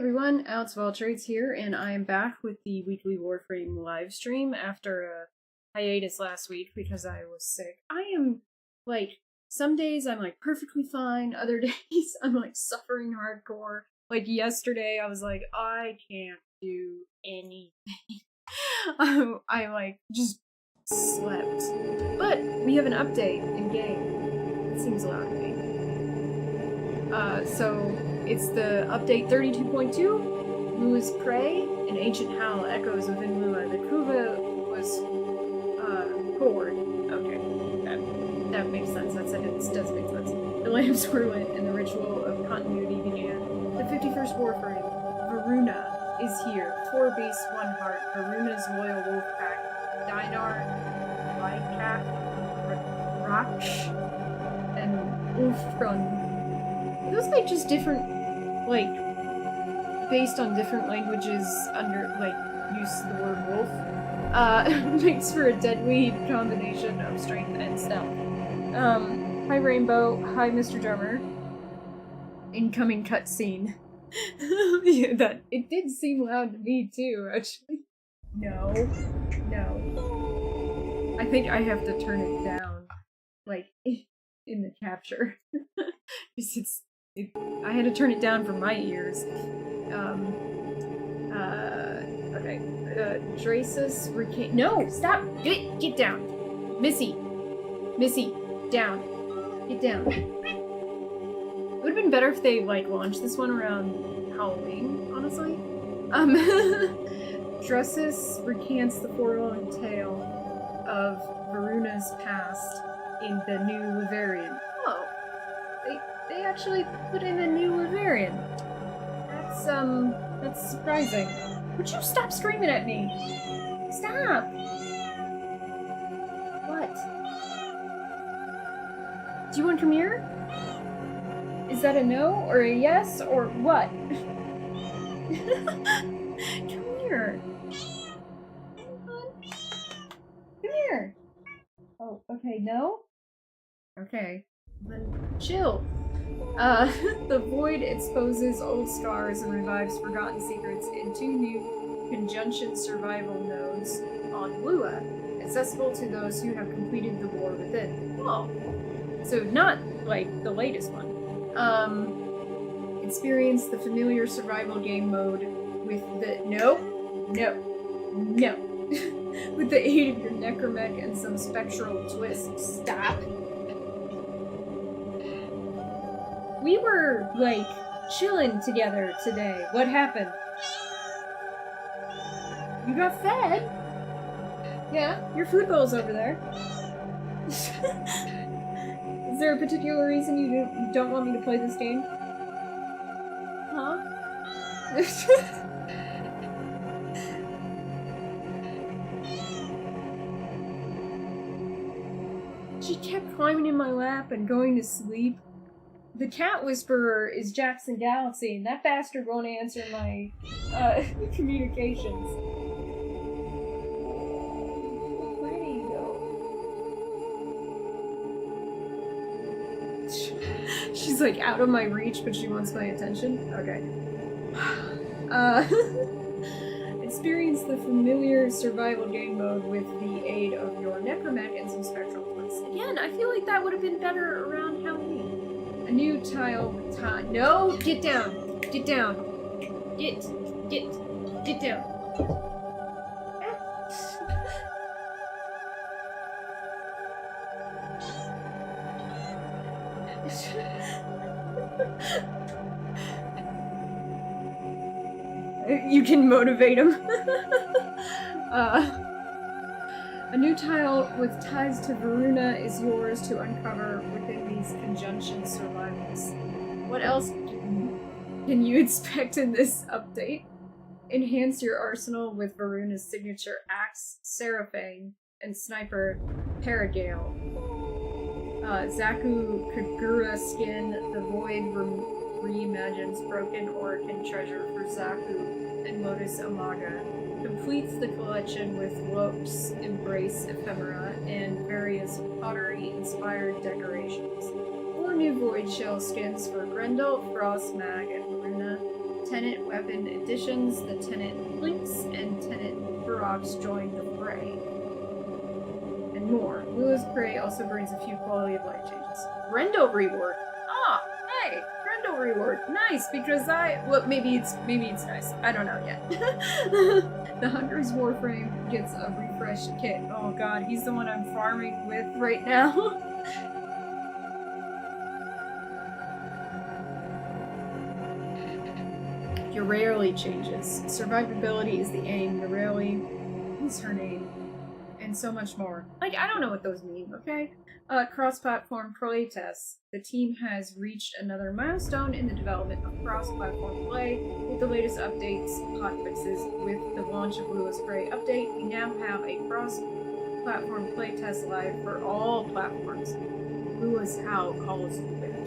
everyone, Alex of All Trades here, and I am back with the weekly Warframe live stream after a hiatus last week because I was sick. I am, some days I'm, perfectly fine, other days I'm, suffering hardcore. Like, yesterday I was like, I can't do anything. I just slept. But we have an update in-game. It seems loud to me. So it's the update 32.2, Lua's Prey, an ancient howl echoes within Lua. The Kuva was, poured. Okay, that makes sense. That sentence does make sense. The lamps were lit and the ritual of continuity began. The 51st Warframe, Varuna, is here. 4 beasts, 1 heart. Varuna's loyal wolf pack, Dinar, Lycat, Raksh, and Ulfrun. Are those, just different, based on different languages under, use of the word wolf? Makes for a deadly combination of strength and stealth. Hi Rainbow, hi Mr. Drummer. Incoming cutscene. Yeah, it did seem loud to me too, actually. No. I think I have to turn it down, in the capture. Because I had to turn it down for my ears. Okay. Drasus, no! Stop! Get down! Missy, down. Get down. It would've been better if they, launched this one around Halloween, honestly. Drasus recants the forlorn tale of Varuna's past in the new Laverian. Oh. They actually put in a new Laverian. That's surprising. Would you stop screaming at me? Stop! What? Do you want to come here? Is that a no, or a yes, or what? Come here. Come here. Oh, okay, no? Okay, then chill. The void exposes old scars and revives forgotten secrets in 2 new conjunction survival nodes on Lua, accessible to those who have completed the war within. Oh. So not, the latest one. Experience the familiar survival game mode with the... No. With the aid of your necromech and some spectral twists. Stop. We were, chilling together today. What happened? You got fed? Yeah, your food bowl's over there. Is there a particular reason you don't want me to play this game? Huh? She kept climbing in my lap and going to sleep. The cat whisperer is Jackson Galaxy, and that bastard won't answer my, communications. Pretty, though. She's, out of my reach, but she wants my attention? Okay. Experience the familiar survival game mode with the aid of your necromech and some spectral twists. Again, I feel like that would have been better around Halloween. A new tile with time. No! Get down! Get down! Get down! You can motivate him. A new tile with ties to Varuna is yours to uncover within these conjunction survivals. What else can you expect in this update? Enhance your arsenal with Varuna's signature axe, Seraphane, and sniper, Paragale. Zaku Kagura skin, the Void reimagines broken Orokin treasure for Zaku and Lotus Amaga. Completes the collection with Lopes Embrace ephemera and various pottery-inspired decorations. 4 new Void Shell skins for Grendel, Frost Mag, and Varuna. Tenant weapon additions, the Tenant links, and Tenant Baroques join the fray. And more. Lua's Prey also brings a few quality of life changes. Grendel reward. Ah, hey, Grendel reward. Nice, because well, maybe it's nice. I don't know yet. The Hunter's Warframe gets a refreshed kit. Oh god, he's the one I'm farming with right now. Your rarely changes. Survivability is the aim. Your rarely is her name. And so much more. Like, I don't know what those mean, okay? Cross-platform playtests. The team has reached another milestone in the development of cross-platform play. With the latest updates, hotfixes, with the launch of Lua's Prey update, we now have a cross-platform playtest live for all platforms. Lua's Howl calls you there.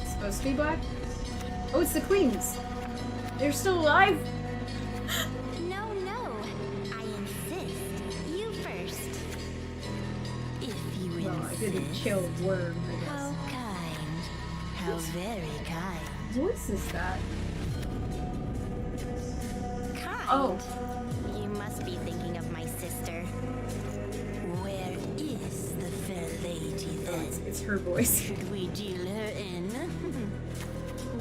Supposed to be black? Oh, it's the queens! They're still alive? No, I insist. You first. If you insist. Well, I didn't kill Worm, I guess. How kind. How very kind. What voice is that? Kind? Oh. You must be thinking of my sister. Where is the fair lady then? Oh, it's her voice. Should we deal her in?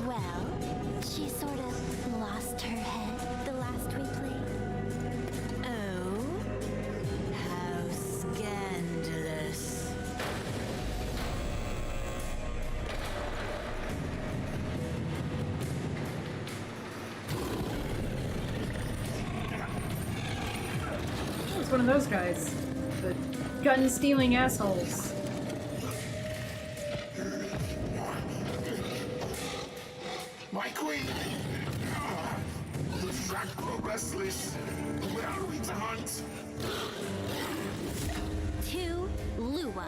Well, she sort of lost her head the last we played. Oh? How scandalous. It's one of those guys. The gun-stealing assholes. My queen! The track restless. Where are we to hunt? To Lua.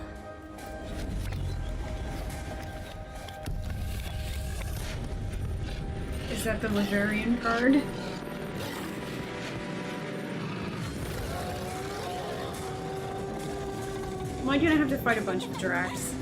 Is that the Laverian card? Am I gonna have to fight a bunch of Dracs?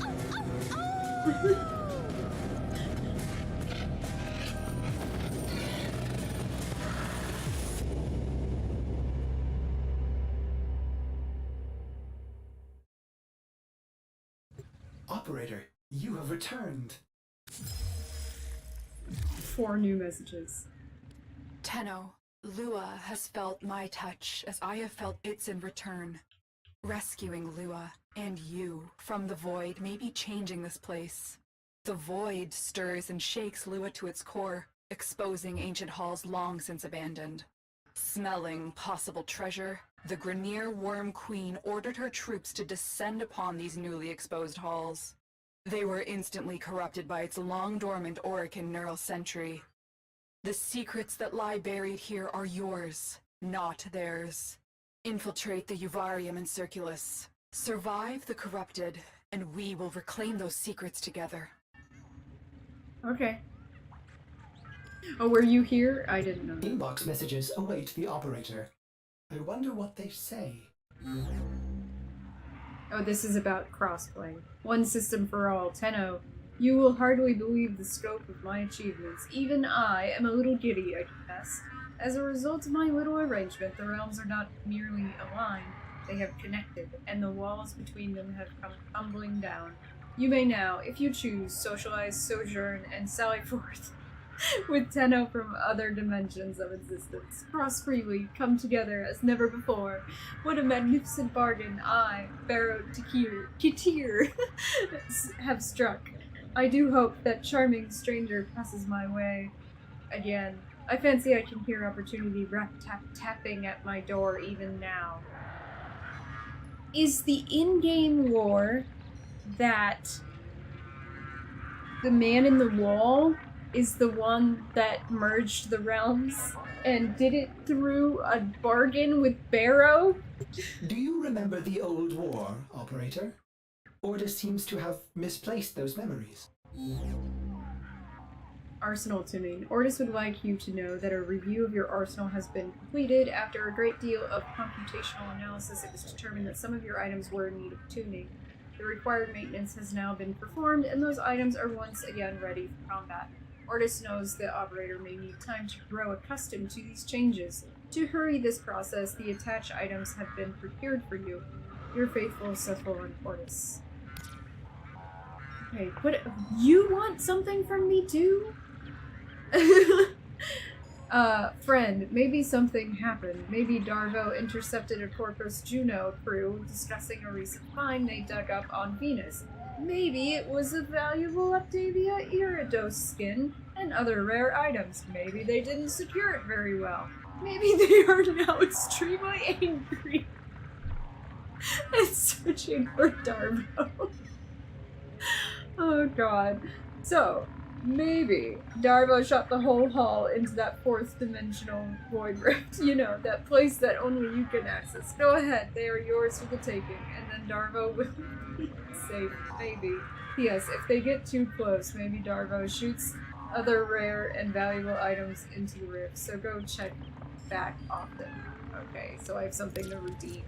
Operator, you have returned. 4 new messages. Tenno, Lua has felt my touch as I have felt its in return. Rescuing Lua and you from the void may be changing this place. The void stirs and shakes Lua to its core, exposing ancient halls long since abandoned. Smelling possible treasure, the Grenier Worm Queen ordered her troops to descend upon these newly exposed halls. They were instantly corrupted by its long-dormant Orican neural sentry. The secrets that lie buried here are yours, not theirs. Infiltrate the Uvarium and Circulus. Survive the corrupted, and we will reclaim those secrets together. Okay. Oh, were you here? I didn't know. Inbox messages await the operator. I wonder what they say. Oh, this is about crossplay. One system for all. Tenno, you will hardly believe the scope of my achievements. Even I am a little giddy, I confess. As a result of my little arrangement, the realms are not merely aligned, they have connected, and the walls between them have come tumbling down. You may now, if you choose, socialize, sojourn, and sally forth with Tenno from other dimensions of existence. Cross freely, come together as never before. What a magnificent bargain I, Barrow Kitir, have struck. I do hope that charming stranger passes my way again. I fancy I can hear opportunity tapping at my door even now. Is the in-game lore that the man in the wall is the one that merged the realms and did it through a bargain with Barrow? Do you remember the old war, Operator? Ordis seems to have misplaced those memories. Arsenal tuning. Ordis would like you to know that a review of your arsenal has been completed. After a great deal of computational analysis, it was determined that some of your items were in need of tuning. The required maintenance has now been performed, and those items are once again ready for combat. Ortis knows the operator may need time to grow accustomed to these changes. To hurry this process, the attached items have been procured for you. Your faithful Cephalon Ortis. Okay, what? You want something from me too? Friend, maybe something happened. Maybe Darvo intercepted a Corpus Juno crew discussing a recent find they dug up on Venus. Maybe it was a valuable Octavia Iridos skin and other rare items. Maybe they didn't secure it very well. Maybe they are now extremely angry and searching for Darvo. Oh god. So, maybe Darvo shot the whole haul into that fourth dimensional void rift. You know, that place that only you can access. Go ahead, they are yours for the taking, and then Darvo will be safe. Maybe. P.S. If they get too close, maybe Darvo shoots other rare and valuable items into the rift, so go check back often. Okay, so I have something to redeem.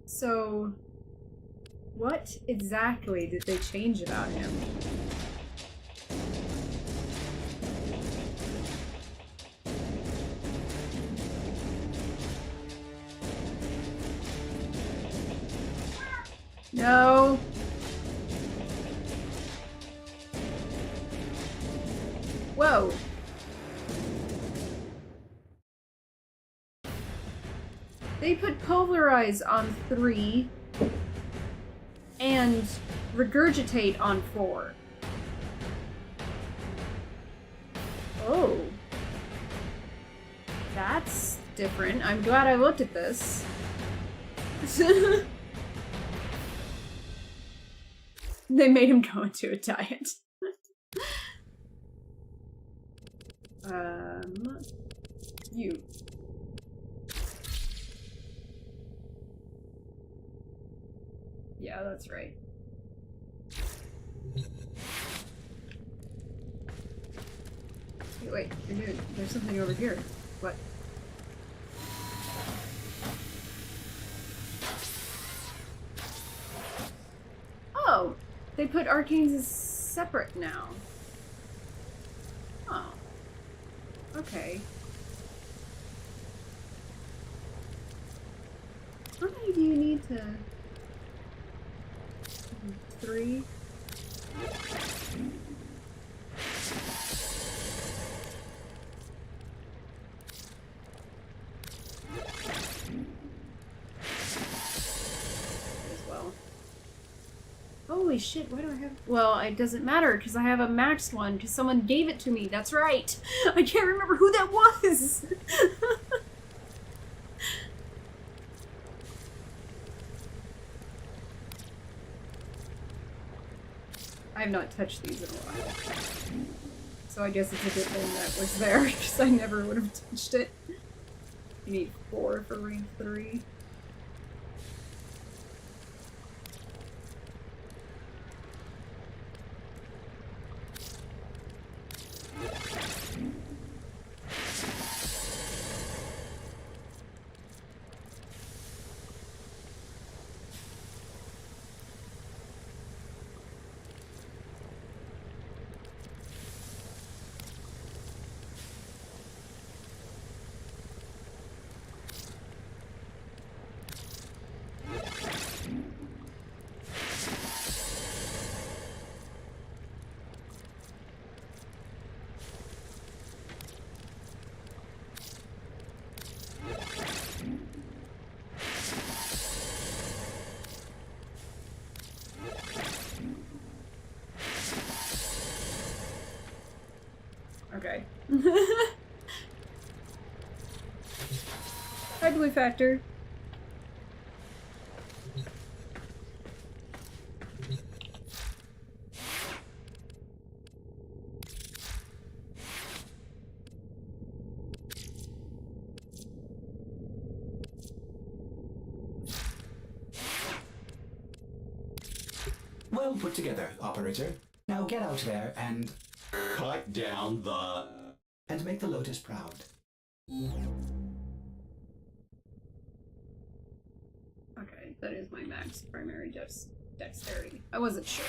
So, what exactly did they change about him? No. Whoa. They put pulverize on 3 and regurgitate on 4. Oh. That's different. I'm glad I looked at this. They made him go into a diet. You. Yeah, that's right. Wait, there's something over here. What? Oh! They put arcanes as separate now. Oh. Okay. How many do you need to... 3? As well. Holy shit, why do I have... Well, it doesn't matter, because I have a max one, because someone gave it to me. That's right! I can't remember who that was! I have not touched these in a while. So I guess it's a good thing that was there, because I never would have touched it. You need 4 for rank 3. Okay. Hi, Blue Factor. Well put together, operator. Now get out there and... cut down the... And make the Lotus proud. Okay, that is my max primary dexterity. I wasn't sure.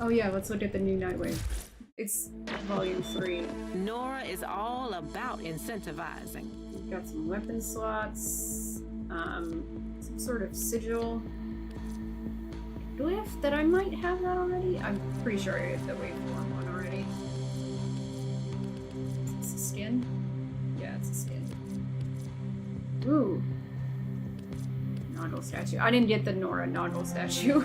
Oh yeah, let's look at the new Nightwave. It's volume 3. Nora is all about incentivizing. We've got some weapon slots, some sort of sigil. Glyph that I might have that already? I'm pretty sure I have the waveform one already. It's a skin? Yeah, it's a skin. Ooh. Noggle statue. I didn't get the Nora Noggle statue.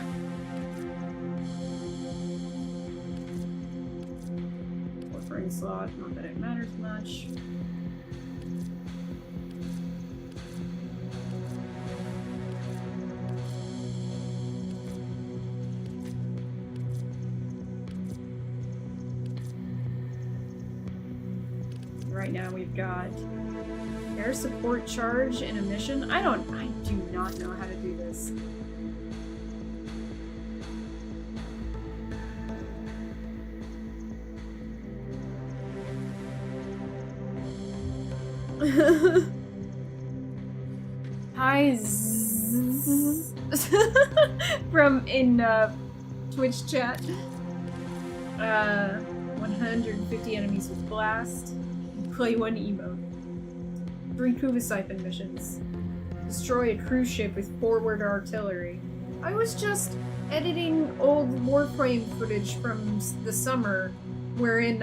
Warframe slot, not that it matters much. Right now we've got air support charge and a mission. I do not know how to do this. Hi from in Twitch chat. 150 enemies with blast. Play one emote. 3 Kuva Siphon missions. Destroy a cruise ship with forward artillery. I was just editing old Warframe footage from the summer wherein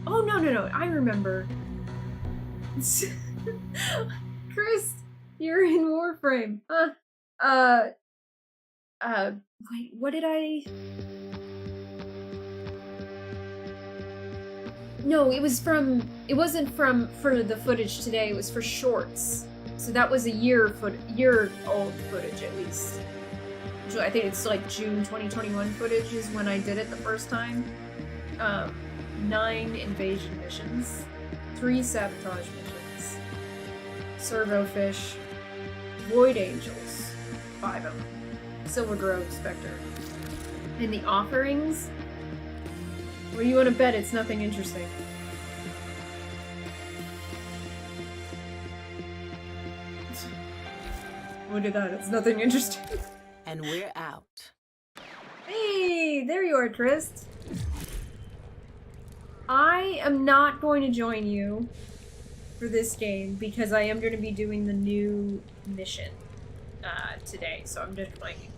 oh no, I remember. Chris, you're in Warframe. Wait, what did I... No, it wasn't for the footage today, it was for shorts. So that was a year old footage at least. So I think it's like June 2021 footage is when I did it the first time. 9 invasion missions, 3 sabotage missions, servo fish, void angels, 5 of them, silver grove specter, and the offerings. What do you want to bet? It's nothing interesting. Look at that, it's nothing interesting. And we're out. Hey, there you are, Chris. I am not going to join you for this game because I am going to be doing the new mission today, so I'm just playing.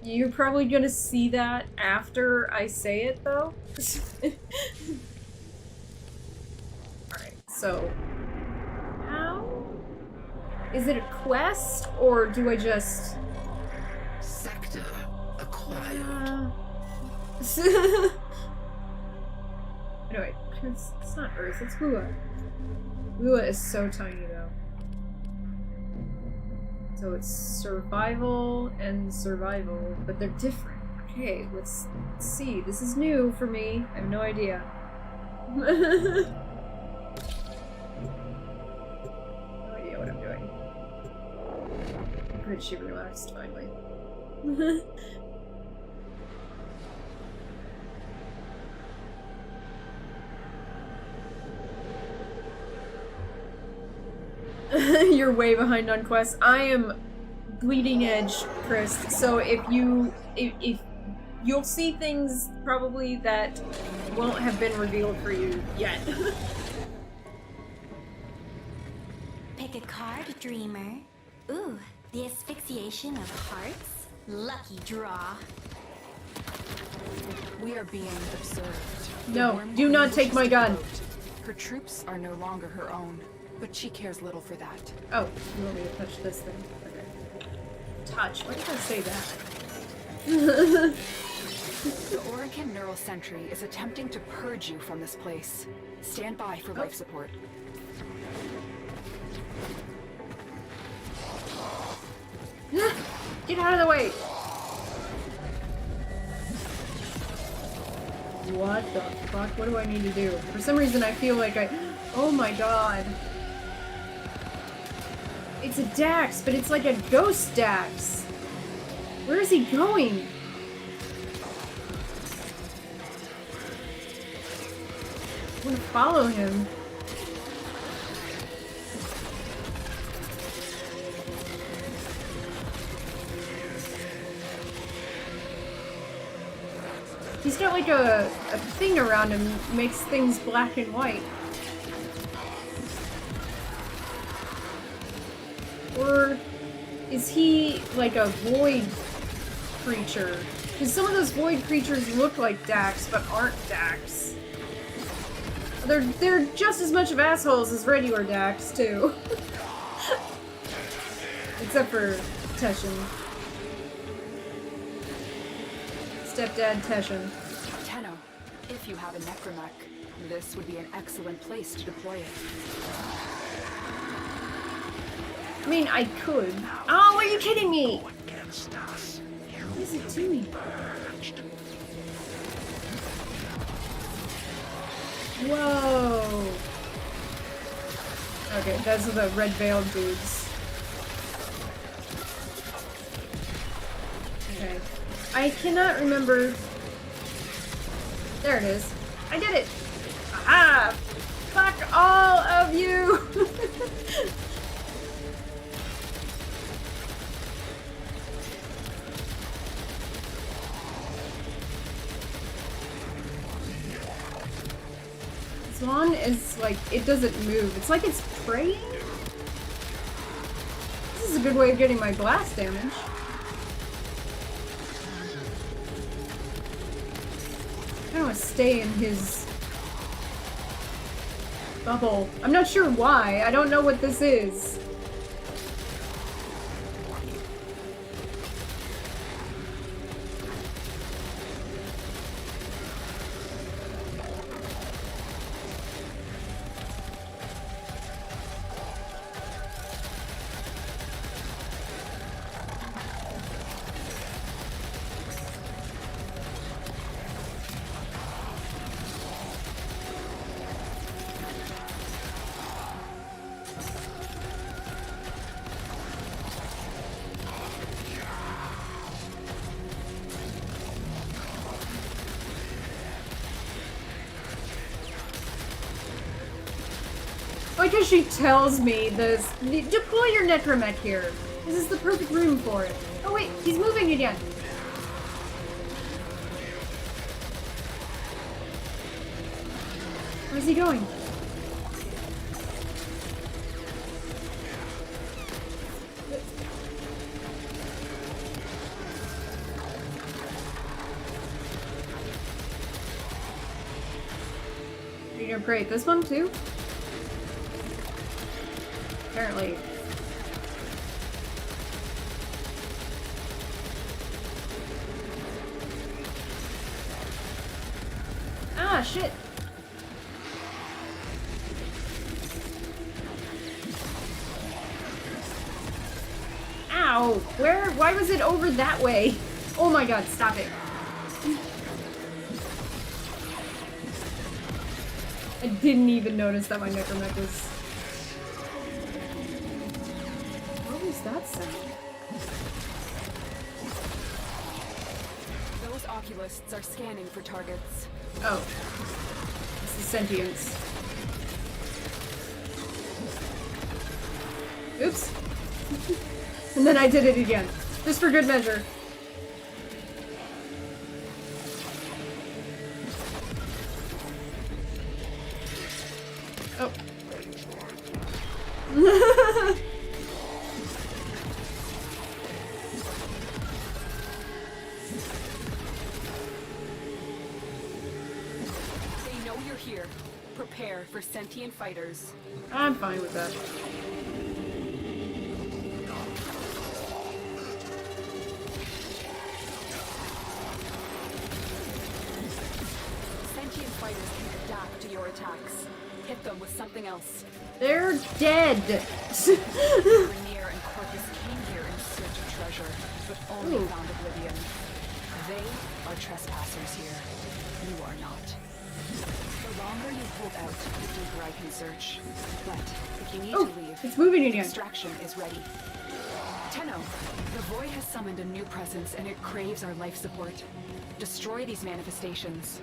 You're probably going to see that after I say it, though. Alright, so... How? Is it a quest, or do I just... Sector acquired. Anyway, it's not Earth, it's Lua. Lua is so tiny, though. So it's survival and survival, but they're different. Okay, let's see. This is new for me. I have no idea. No idea what I'm doing. Good, she relaxed finally. You're way behind on quests. I am bleeding edge, Chris. So if you'll see things probably that won't have been revealed for you yet. Pick a card, dreamer. Ooh, the asphyxiation of hearts. Lucky draw. We are being observed. No, The do not Warframe take my wishes to gun. vote. Her troops are no longer her own, but she cares little for that. Oh, you want me to touch this thing? Okay. Touch? Why did I say that? The Oregon Neural Sentry is attempting to purge you from this place. Stand by for life support. Get out of the way! What the fuck? What do I need to do? For some reason I feel like oh my god. It's a Dax, but it's like a ghost Dax. Where is he going? I'm gonna follow him. He's got like a thing around him, makes things black and white. Or is he like a void creature? Because some of those void creatures look like Dax, but aren't Dax. They're just as much of assholes as regular Dax, too. Except for Teshin. Stepdad Teshin. Tenno, if you have a necromech, this would be an excellent place to deploy it. I mean, I could. Oh, are you kidding me? What is it doing? Whoa. Okay, those are the red veiled dudes. Okay. I cannot remember. There it is. I did it! Ah! Fuck all of you! As long as, like, it doesn't move. It's like it's praying? This is a good way of getting my blast damage. I don't want to stay in his bubble. I'm not sure why. I don't know what this is. Because she tells me this. Deploy your necromech here. This is the perfect room for it. Oh wait, he's moving again. Where's he going? Are you gonna pray at this one too? Apparently. Ah, shit. Ow! Why was it over that way? Oh my god, stop it. I didn't even notice that my necromech was... What was that sound? Those oculists are scanning for targets. Oh. This is sentience. Oops. And then I did it again. Just for good measure. Oh. They know you're here. Prepare for sentient fighters. I'm fine with that. Sentient fighters can adapt to your attacks. Hit them with something else. They're dead. Rainier and Corpus came here in search of treasure, but only Ooh. found oblivion. They are trespassers here. You are not. The longer you hold out, the deeper I can search. But if you need to leave, it's moving again. extraction is ready. Tenno, the Void has summoned a new presence and it craves our life support. Destroy these manifestations.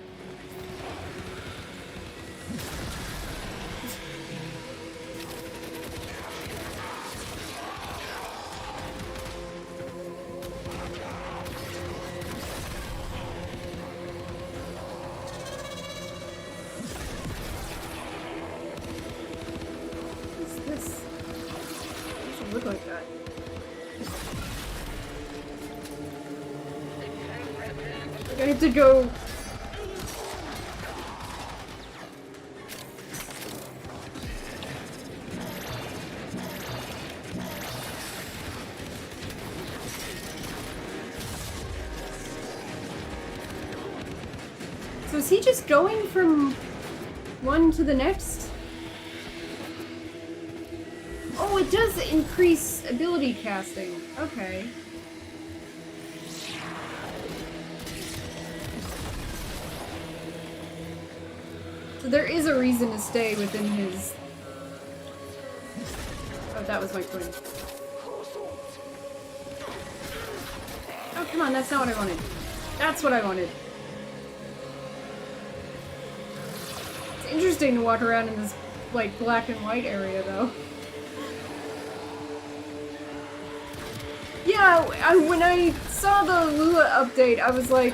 Look like that. I have to go. So is he just going from one to the next? Oh, it does increase ability casting. Okay. So there is a reason to stay within his... Oh, that was my point. Oh, come on, that's not what I wanted. That's what I wanted. It's interesting to walk around in this, like, black and white area, though. Yeah, when I saw the Lua update, I was like,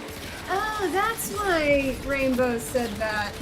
oh, that's why Rainbow said that.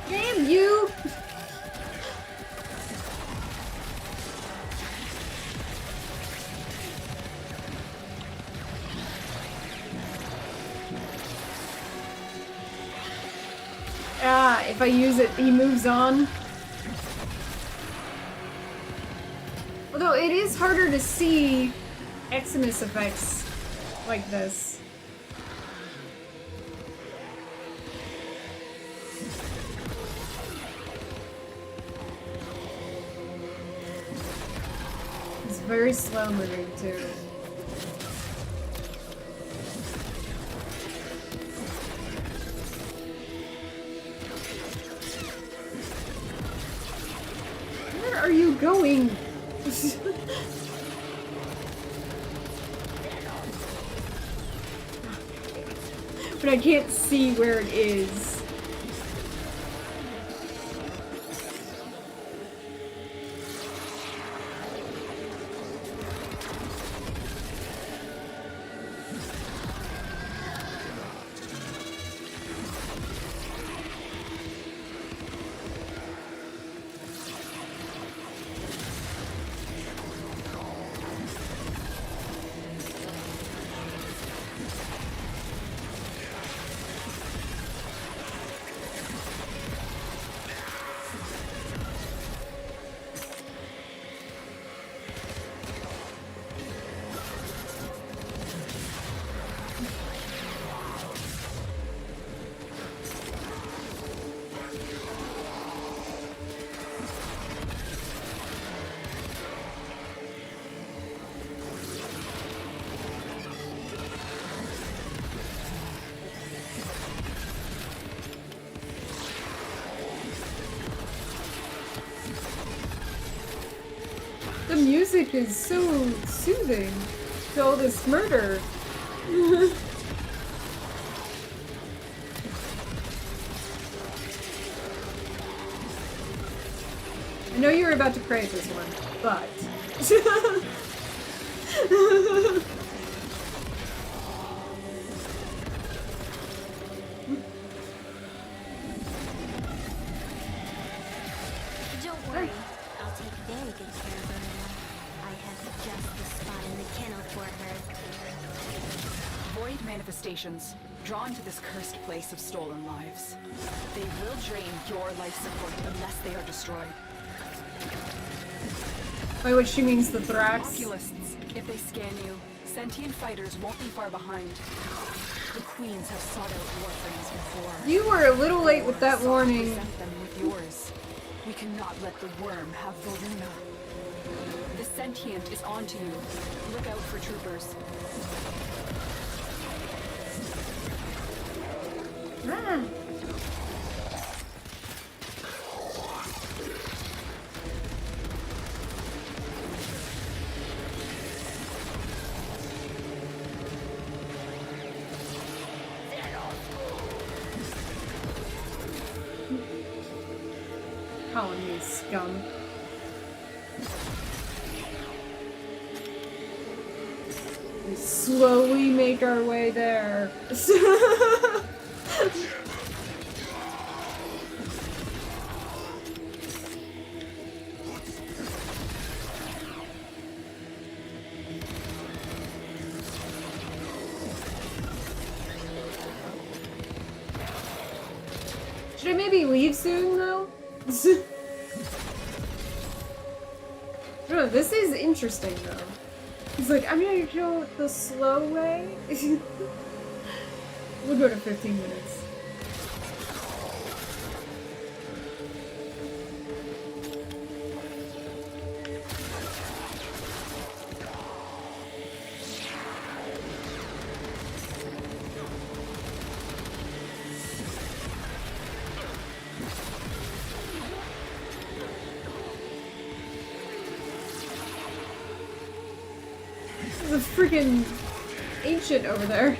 Damn you! Ah, if I use it, he moves on. Although it is harder to see Eximus effects like this. It's very slow moving too. Where are you going? But I can't see where it is. The music is so soothing to all this murder. I know you were about to pray at this one, but... Don't worry, I'll take very good care of her. just the spot in the kennel for her. Void manifestations, drawn to this cursed place of stolen lives. They will drain your life support unless they are destroyed. By which she means the Thrax. Oculists, if they scan you, sentient fighters won't be far behind. The queens have sought out warframes before. You were a little late with that warning. Present them with yours. We cannot let the worm have Voluna. The sentient is onto you. Look out for troopers. Ah. Calling me scum. We slowly make our way there. Should I maybe leave soon, though? No, this is interesting, though. He's like, I'm gonna go the slow way. We'll go to 15 minutes. There's a freaking ancient over there.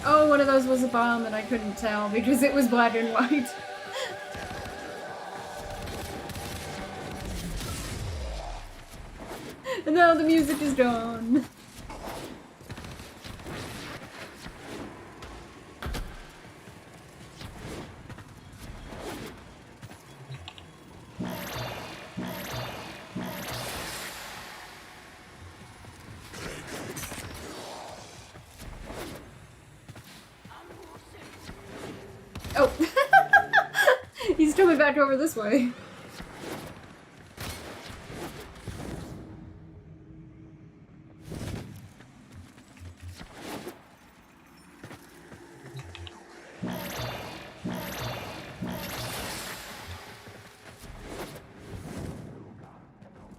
Oh, one of those was a bomb and I couldn't tell because it was black and white. And now the music is gone. Oh! He's coming back over this way.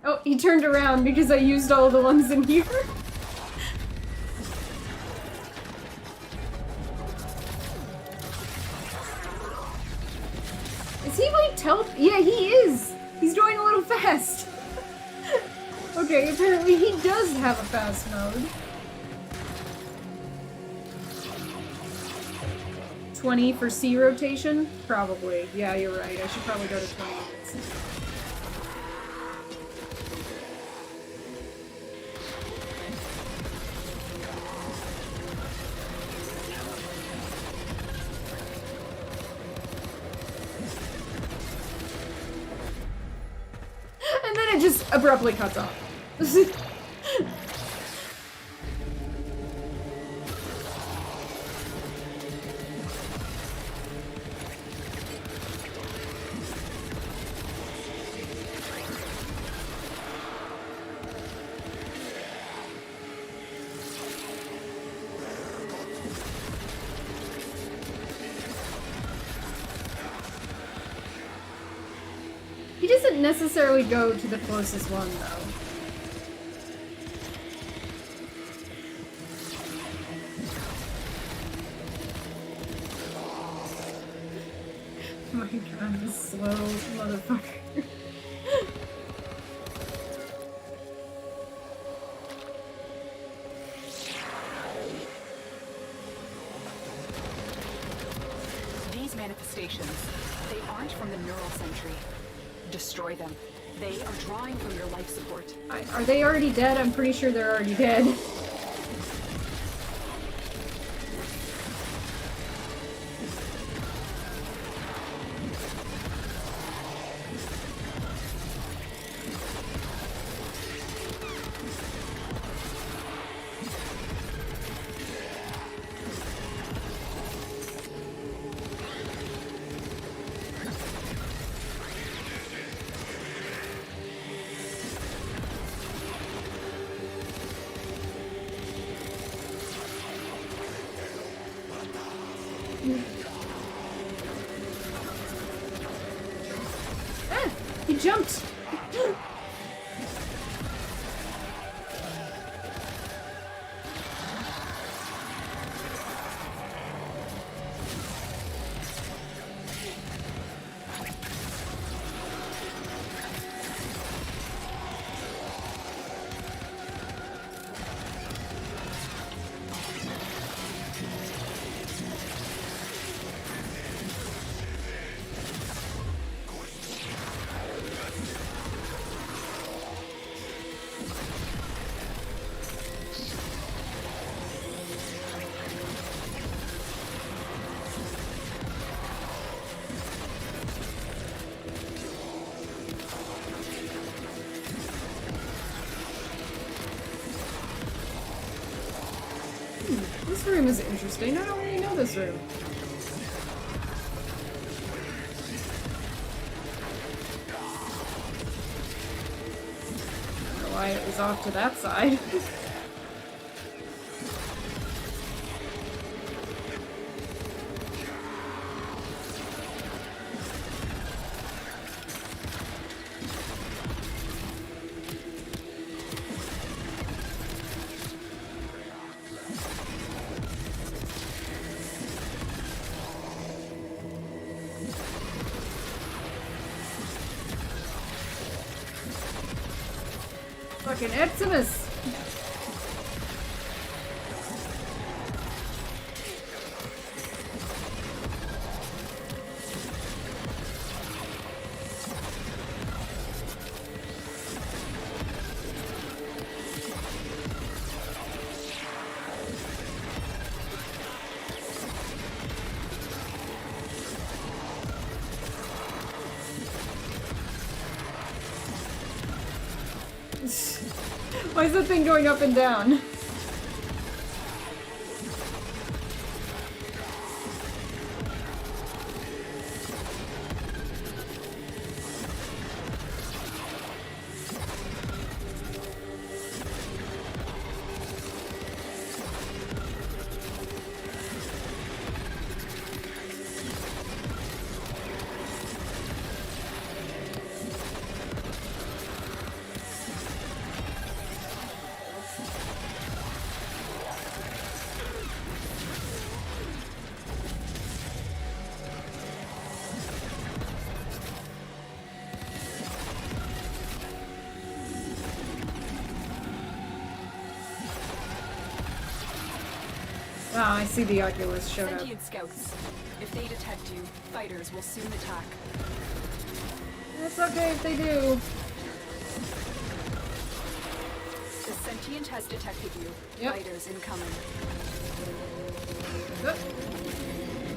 Oh, he turned around because I used all the ones in here. Is he like Yeah, he is! He's going a little fast! Okay, apparently he does have a fast mode. 20 for C rotation? Probably. Yeah, you're right. I should probably go to 20 minutes. And then it just abruptly cuts off. He doesn't necessarily go to the closest one, though. Oh my god, this slow motherfucker. These manifestations, they aren't from the neural sentry. Destroy them. They are drawing from your life support. Are they already dead? I'm pretty sure they're already dead. Ah! He jumped! This room is interesting. I don't really know this room. I don't know why it was off to that side. Fucking Eximus! Why is that thing going up and down? Ah, I see the Oculus showed up. Sentient scouts. If they detect you, fighters will soon attack. It's okay if they do. The sentient has detected you. Yep. Fighters incoming.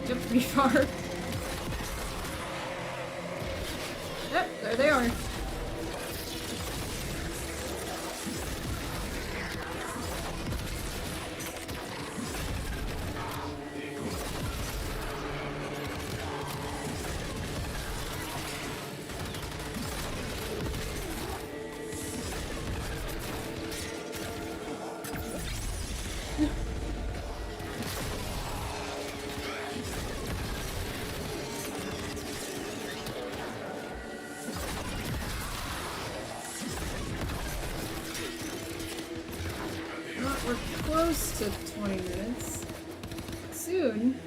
Jumped pretty far. Yep, there they are. We're close to 20 minutes. Soon.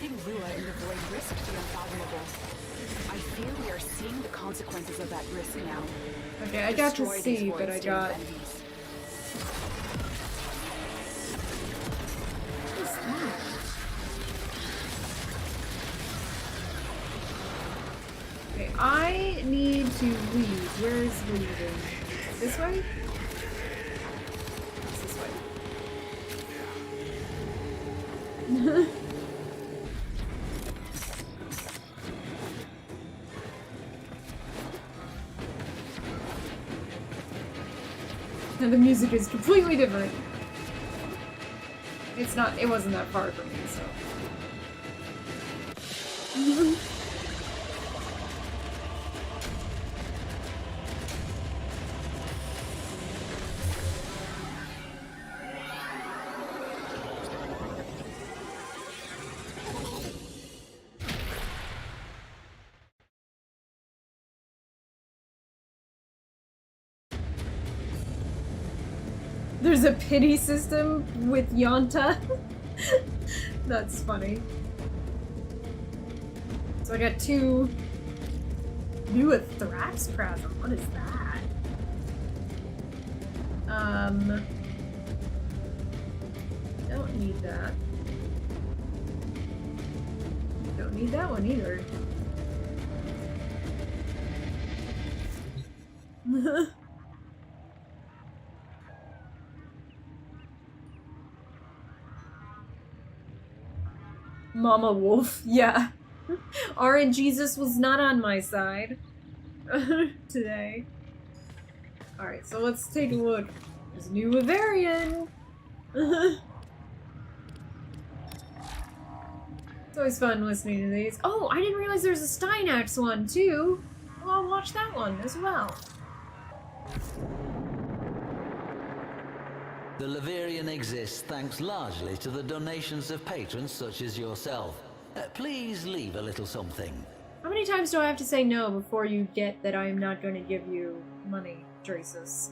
Letting Lua in the void risked the unfathomable. I fear we are seeing the consequences of that risk now. Okay, I got to Destroy these see, but I voids to got... enemies. What is that? Okay, I need to leave. Where's leaving? This way? It's this way. And the music is completely different. It's not, it wasn't that far from me, so. There's a pity system with Yonta. That's funny. So I got 2 new Thrax Prasm. What is that? Don't need that. Don't need that one either. Mama Wolf, yeah. RNGesus was not on my side today. Alright, so let's take a look. There's new Avarian! It's always fun listening to these. Oh, I didn't realize there's a Steinax one too! Well, I'll watch that one as well. The Laverian exists thanks largely to the donations of patrons such as yourself. Please leave a little something. How many times do I have to say no before you get that I am not going to give you money, Drasus?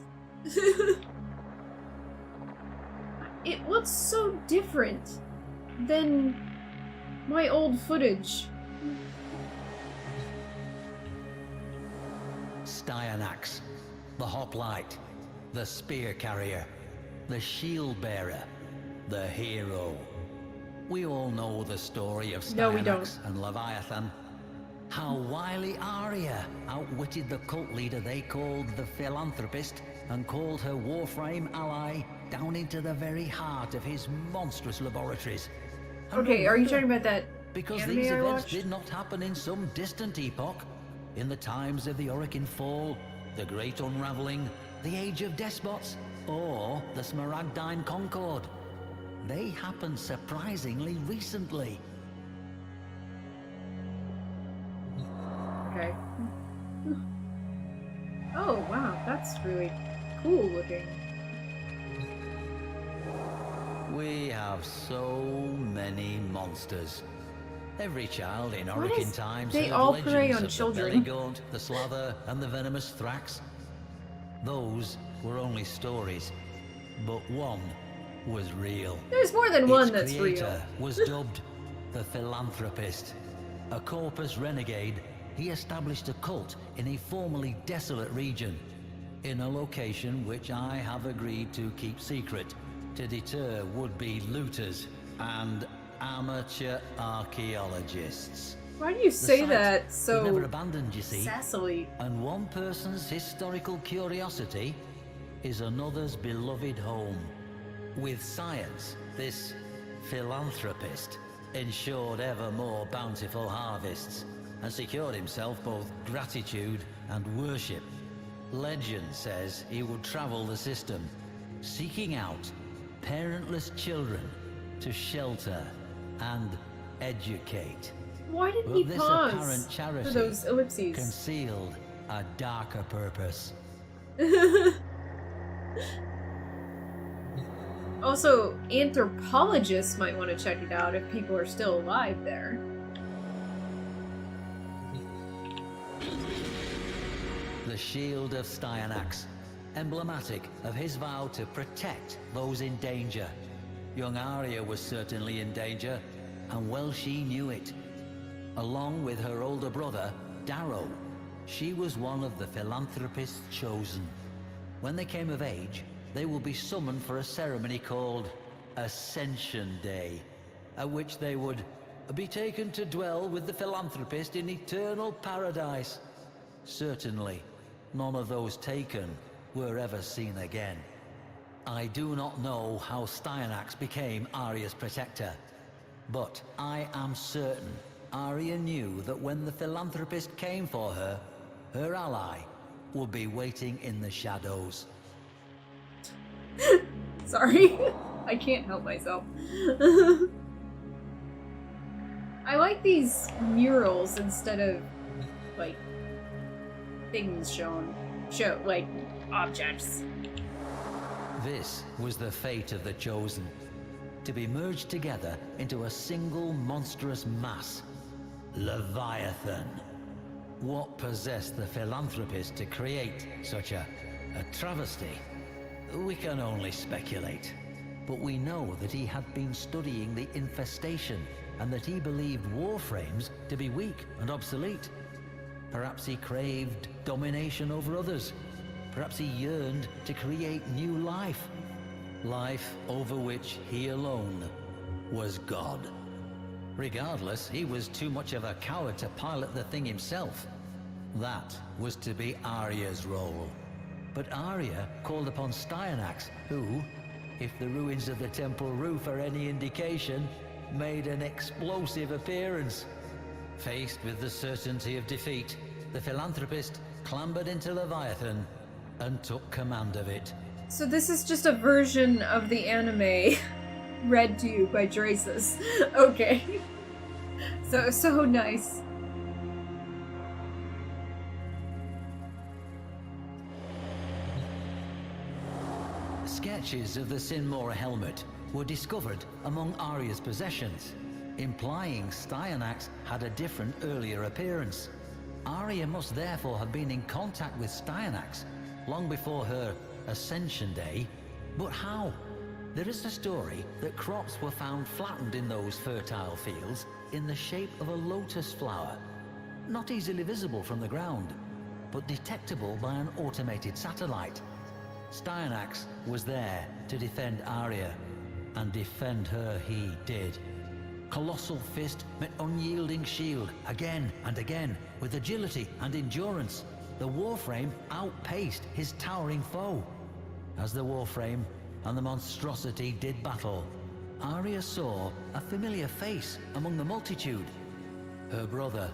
It looks so different than my old footage. Styanax, the hoplite, the spear carrier, the shield bearer, the hero. We all know the story of No, we don't. Styanax and Leviathan. How wily Arya outwitted the cult leader they called the Philanthropist and called her Warframe ally down into the very heart of his monstrous laboratories. And Okay, are you remember, talking about that because anime these I events watched? did not happen in some distant epoch, in the times of the Orokin Fall, the Great Unraveling, the Age of Despots, or the Smaragdine Concord. They happened surprisingly recently. Okay. Oh, wow, that's really cool looking. We have so many monsters. Every child in What Orokin is- times they heard all legends prey on of children. the Belligaunt, the Slather, and the venomous Thrax. Those were only stories, but one was real. There's more than one that's Its real. creator was dubbed the Philanthropist. A corpus renegade, he established a cult in a formerly desolate region, in a location which I have agreed to keep secret to deter would-be looters and amateur archaeologists. Why do you say site that was so never abandoned, you see. sassily? And one person's historical curiosity is another's beloved home. With science, this philanthropist ensured ever more bountiful harvests and secured himself both gratitude and worship. Legend says he would travel the system, seeking out parentless children to shelter and educate. Why did But he this pause apparent charity for those ellipses? concealed a darker purpose. Also, anthropologists might want to check it out if people are still alive there. The Shield of Styanax, emblematic of his vow to protect those in danger. Young Arya was certainly in danger, and well she knew it. Along with her older brother, Darrow, she was one of the philanthropists chosen. When they came of age, they will be summoned for a ceremony called Ascension Day, at which they would be taken to dwell with the philanthropist in eternal paradise. Certainly, none of those taken were ever seen again. I do not know how Styanax became Arya's protector, but I am certain Arya knew that when the philanthropist came for her, her ally would be waiting in the shadows. Sorry. I can't help myself. I like these murals instead of, like, things shown. Like, objects. This was the fate of the Chosen, to be merged together into a single monstrous mass. Leviathan. What possessed the philanthropist to create such a travesty? We can only speculate. But we know that he had been studying the infestation and that he believed Warframes to be weak and obsolete. Perhaps he craved domination over others. Perhaps he yearned to create new life. Life over which he alone was God. Regardless, he was too much of a coward to pilot the thing himself. That was to be Arya's role. But Arya called upon Styanax, who, if the ruins of the temple roof are any indication, made an explosive appearance. Faced with the certainty of defeat, the philanthropist clambered into Leviathan and took command of it. So this is just a version of the anime read to you by Drasus. Okay. So nice. Sketches of the Sinmora helmet were discovered among Arya's possessions, implying Styanax had a different earlier appearance. Arya must therefore have been in contact with Styanax long before her Ascension Day. But how? There is a story that crops were found flattened in those fertile fields in the shape of a lotus flower, not easily visible from the ground, but detectable by an automated satellite. Styanax was there to defend Arya, and defend her he did. Colossal fist met unyielding shield again and again. With agility and endurance, the Warframe outpaced his towering foe. As the Warframe and the monstrosity did battle, Arya saw a familiar face among the multitude. Her brother,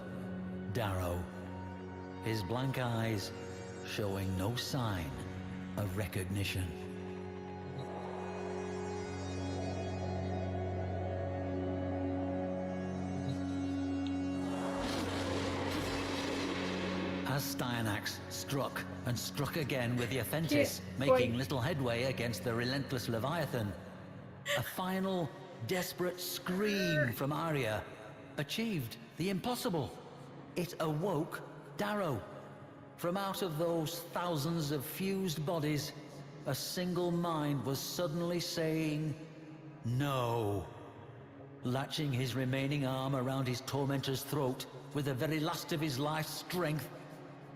Darrow. His blank eyes showing no sign of recognition. As Styanax struck and struck again with the Aphentis, making little headway against the relentless Leviathan, a final, desperate scream from Arya achieved the impossible. It awoke Darrow. From out of those thousands of fused bodies, a single mind was suddenly saying, no. Latching his remaining arm around his tormentor's throat with the very last of his life's strength,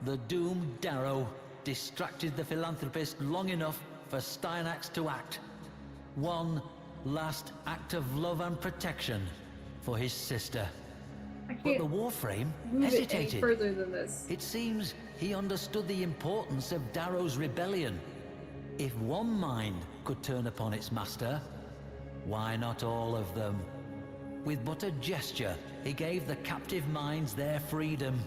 the doomed Darrow distracted the philanthropist long enough for Styanax to act. One last act of love and protection for his sister. But the Warframe hesitated. Further than this. It seems he understood the importance of Darrow's rebellion. If one mind could turn upon its master, why not all of them? With but a gesture, he gave the captive minds their freedom.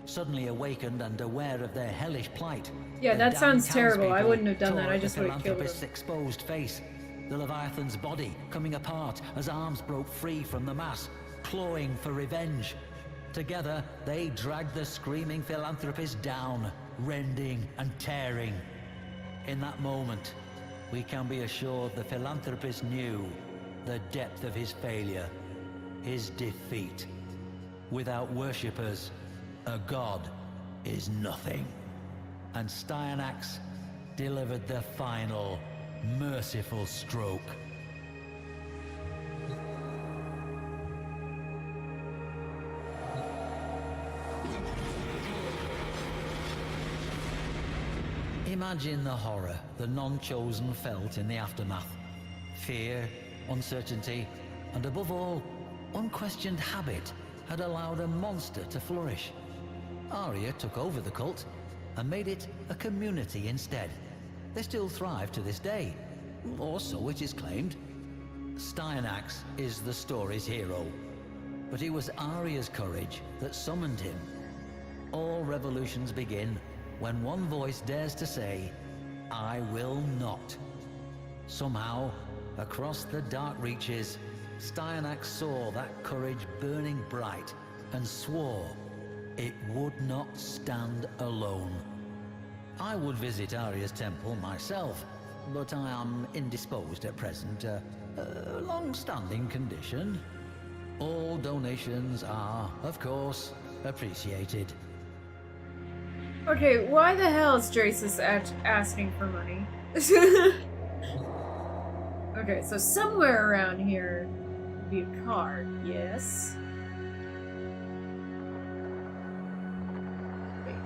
Suddenly awakened and aware of their hellish plight. Yeah, that sounds terrible. I wouldn't have done that. I just would have killed him. The exposed face, the Leviathan's body coming apart as arms broke free from the mass, clawing for revenge. Together, they dragged the screaming philanthropist down, rending and tearing. In that moment, we can be assured the philanthropist knew the depth of his failure, his defeat. Without worshippers, a god is nothing. And Styanax delivered the final, merciful stroke. Imagine the horror the non-chosen felt in the aftermath. Fear, uncertainty, and above all, unquestioned habit had allowed a monster to flourish. Arya took over the cult and made it a community instead. They still thrive to this day, or so it is claimed. Styanax is the story's hero, but it was Arya's courage that summoned him. All revolutions begin when one voice dares to say, "I will not." Somehow, across the dark reaches, Styanax saw that courage burning bright and swore it would not stand alone. I would visit Arya's temple myself, but I am indisposed at present. A long-standing condition. All donations are, of course, appreciated. Okay, why the hell is Dracis asking for money? Okay, so somewhere around here would be a card, yes. Wait.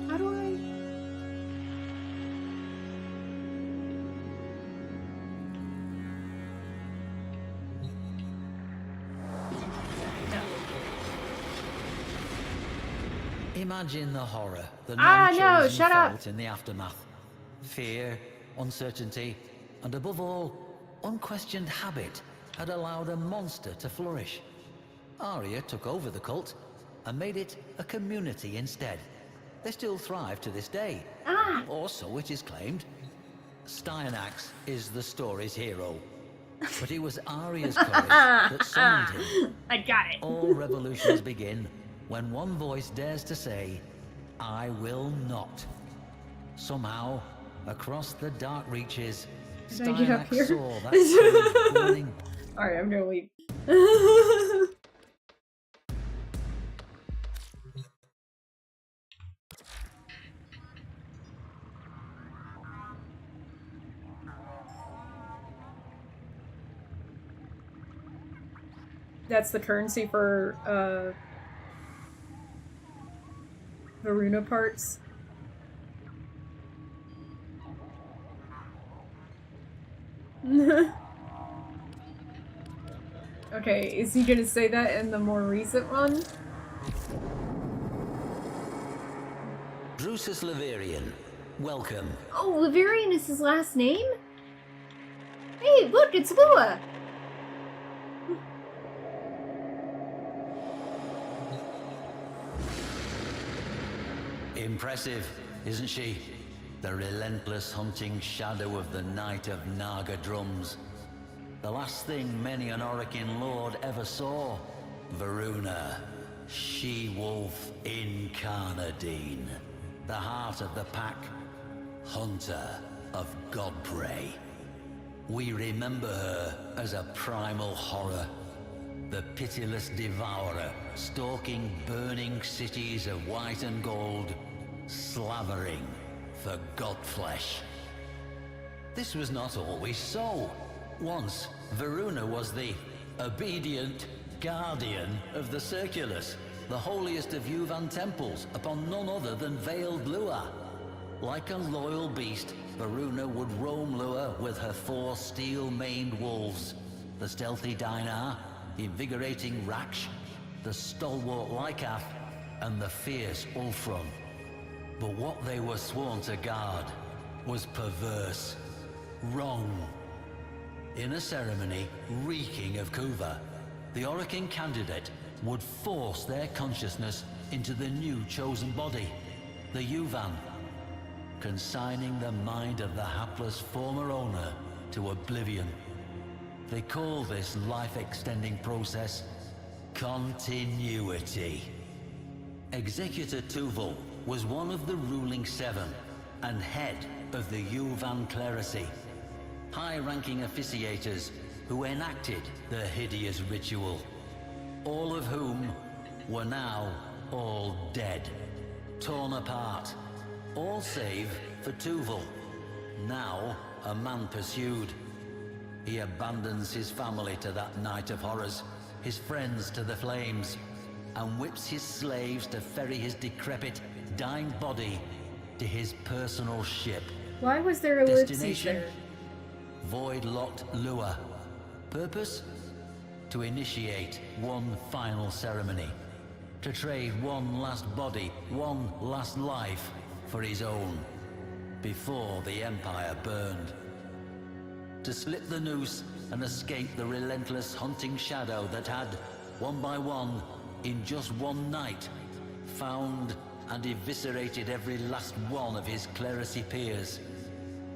How do I... Imagine the horror the No, non-chosen shut up. felt in the aftermath. Fear, uncertainty, and above all, unquestioned habit had allowed a monster to flourish. Arya took over the cult and made it a community instead. They still thrive to this day, or so it is claimed. Styanax is the story's hero, but it was Arya's courage that summoned him. I got it. All revolutions begin when one voice dares to say, "I will not." Somehow, across the dark reaches, Did I get up Styanax here? saw that courage burning. Alright, I'm gonna leave. That's the currency for, Varuna parts. Okay, is he gonna say that in the more recent one? Drusus Leverian, welcome. Oh, Laverian is his last name? Hey, look, it's Lua! Impressive, isn't she? The relentless hunting shadow of the Knight of Naga Drums. The last thing many an Orokin lord ever saw. Varuna, she-wolf incarnadine. The heart of the pack, hunter of godprey. We remember her as a primal horror. The pitiless devourer, stalking burning cities of white and gold, slavering for godflesh. This was not always so. Once, Varuna was the obedient guardian of the Circulus, the holiest of Yuvan temples, upon none other than veiled Lua. Like a loyal beast, Varuna would roam Lua with her 4 steel-maned wolves, the stealthy Dinar, the invigorating Raksh, the stalwart Lycath, and the fierce Ulfron. But what they were sworn to guard was perverse, wrong. In a ceremony reeking of Kuva, the Orokin candidate would force their consciousness into the new chosen body, the Yuvan, consigning the mind of the hapless former owner to oblivion. They call this life-extending process continuity. Executor Tuval was one of the ruling 7 and head of the Yuvan clerisy, high-ranking officiators who enacted the hideous ritual, all of whom were now all dead, torn apart, all save for Tuval, now a man pursued, He abandons his family to that night of horrors, his friends to the flames, and whips his slaves to ferry his decrepit, dying body to his personal ship. Why was there ellipses Destination? there? Void-locked Lua. Purpose? To initiate one final ceremony. To trade one last body, one last life for his own. Before the Empire burned. To slip the noose and escape the relentless hunting shadow that had, one by one, in just one night, found and eviscerated every last one of his clerisy peers.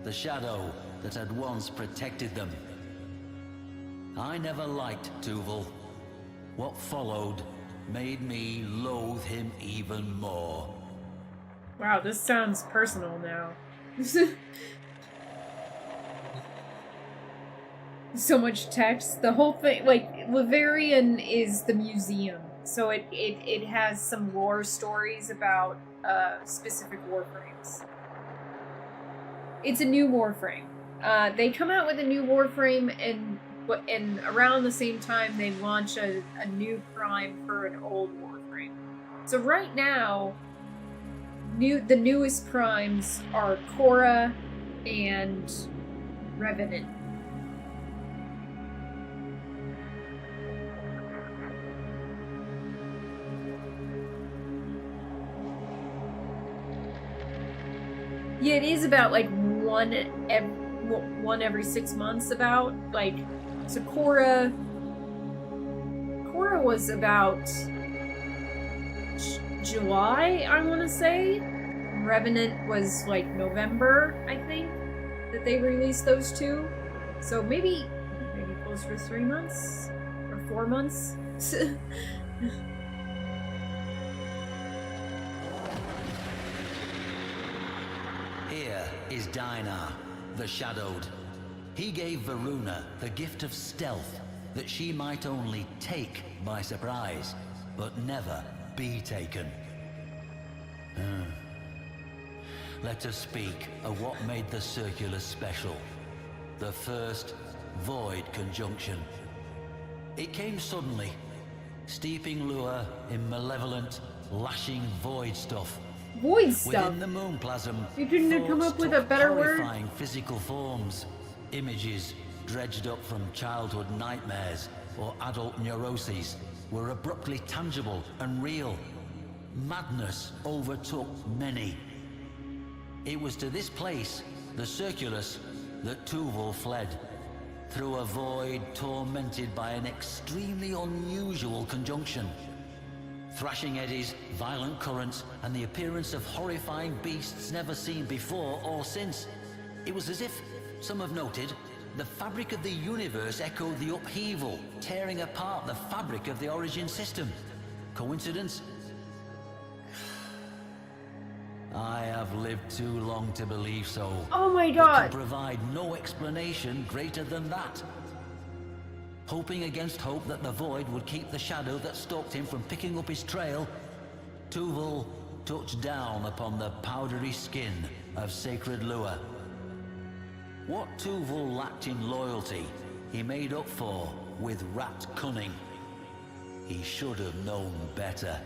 The shadow that had once protected them. I never liked Tuval. What followed made me loathe him even more. Wow, this sounds personal now. So much text. The whole thing, like, Laverian is the museum. So it has some lore stories about specific Warframes. It's a new Warframe. They come out with a new Warframe, and around the same time they launch a new prime for an old Warframe. So right now, the newest primes are Korra and Revenant. Yeah, it is about like one every 6 months. About like, so Korra was about July, I want to say. Revenant was like November, I think, that they released those two. So maybe closer to 3 months or 4 months. Here is Dinar, the Shadowed. He gave Varuna the gift of stealth, that she might only take by surprise, but never be taken. Let us speak of what made the Circular special. The first Void Conjunction. It came suddenly, steeping Lua in malevolent, lashing void stuff. Void stuff? Within the moonplasm, You couldn't come up with a better word? horrifying physical forms, images dredged up from childhood nightmares or adult neuroses were abruptly tangible and real. Madness overtook many. It was to this place, the Circulus, that Tuval fled, through a void tormented by an extremely unusual conjunction. Thrashing eddies, violent currents, and the appearance of horrifying beasts never seen before or since. It was as if, some have noted, the fabric of the universe echoed the upheaval, tearing apart the fabric of the origin system. Coincidence? I have lived too long to believe so. Oh my But god! can provide no explanation greater than that. Hoping against hope that the void would keep the shadow that stalked him from picking up his trail, Tuval touched down upon the powdery skin of sacred Lua. What Tuval lacked in loyalty, he made up for with rat cunning. He should have known better.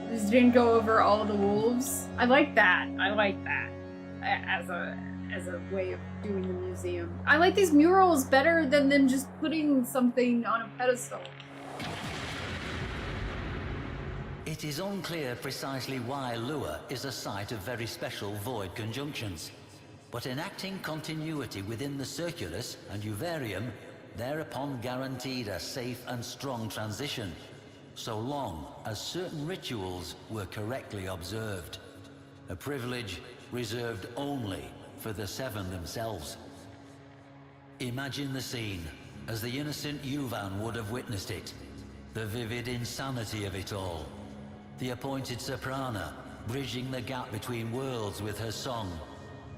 Just didn't go over all the wolves. I like that. I like that as a way of doing the museum. I like these murals better than them just putting something on a pedestal. It is unclear precisely why Lua is a site of very special void conjunctions, but enacting continuity within the Circulus and Uvarium thereupon guaranteed a safe and strong transition, so long as certain rituals were correctly observed. A privilege reserved only for the Seven themselves. Imagine the scene as the innocent Yuvan would have witnessed it. The vivid insanity of it all. The appointed soprana bridging the gap between worlds with her song.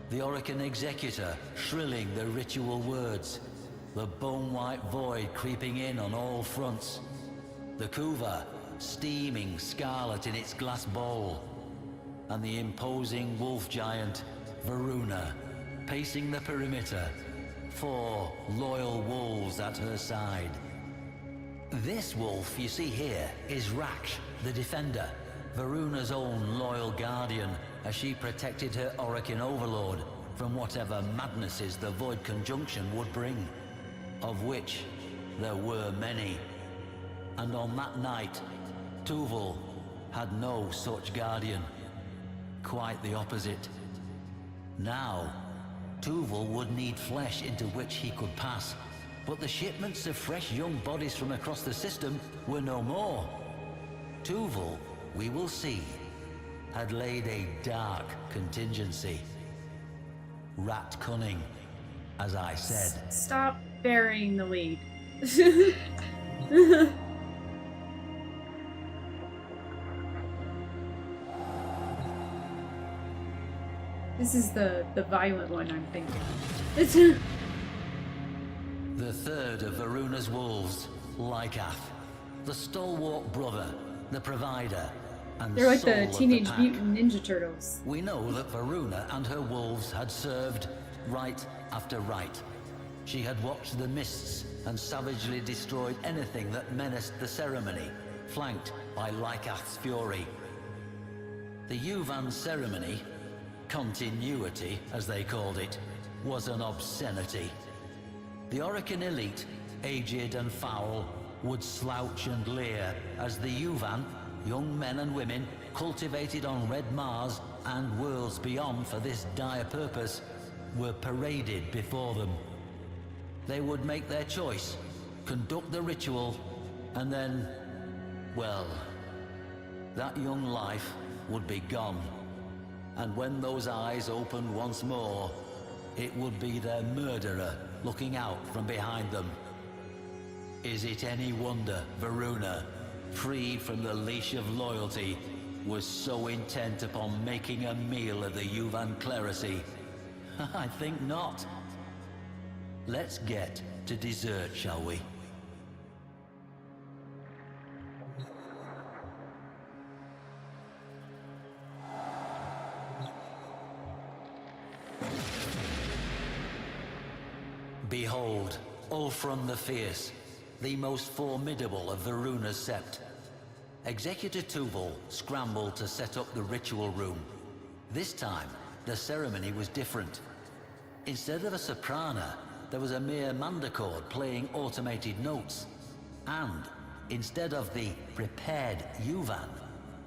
The Orican executor shrilling the ritual words. The bone-white void creeping in on all fronts. The Kuva steaming scarlet in its glass bowl, and the imposing wolf giant, Varuna, pacing the perimeter, 4 loyal wolves at her side. This wolf you see here is Raksh, the Defender, Varuna's own loyal guardian, as she protected her Orokin overlord from whatever madnesses the Void Conjunction would bring, of which there were many. And on that night, Tuval had no such guardian. Quite the opposite. Now, Tuval would need flesh into which he could pass, but the shipments of fresh young bodies from across the system were no more. Tuval, we will see, had laid a dark contingency. Rat cunning, as I said. Stop burying the lead. This is the violent one I'm thinking. The third of Varuna's wolves, Lycath, the stalwart brother, the provider, and They're like soul the of Teenage pack. Mutant Ninja Turtles. We know that Varuna and her wolves had served rite after rite. She had watched the mists and savagely destroyed anything that menaced the ceremony, flanked by Lycath's fury. The Yuvan ceremony, continuity as they called it, was an obscenity. The Orokin elite, aged and foul, would slouch and leer as the Yuvan, young men and women cultivated on Red Mars and worlds beyond for this dire purpose, were paraded before them. They would make their choice, conduct the ritual, and then, well, that young life would be gone. And when those eyes opened once more, it would be their murderer looking out from behind them. Is it any wonder Varuna, freed from the leash of loyalty, was so intent upon making a meal of the Yuvan clerisy? I think not. Let's get to dessert, shall we? Behold, Ulfram the Fierce, the most formidable of Varuna's sept. Executor Tuval scrambled to set up the ritual room. This time, the ceremony was different. Instead of a soprana, there was a mere mandochord playing automated notes. And instead of the prepared Yuvan,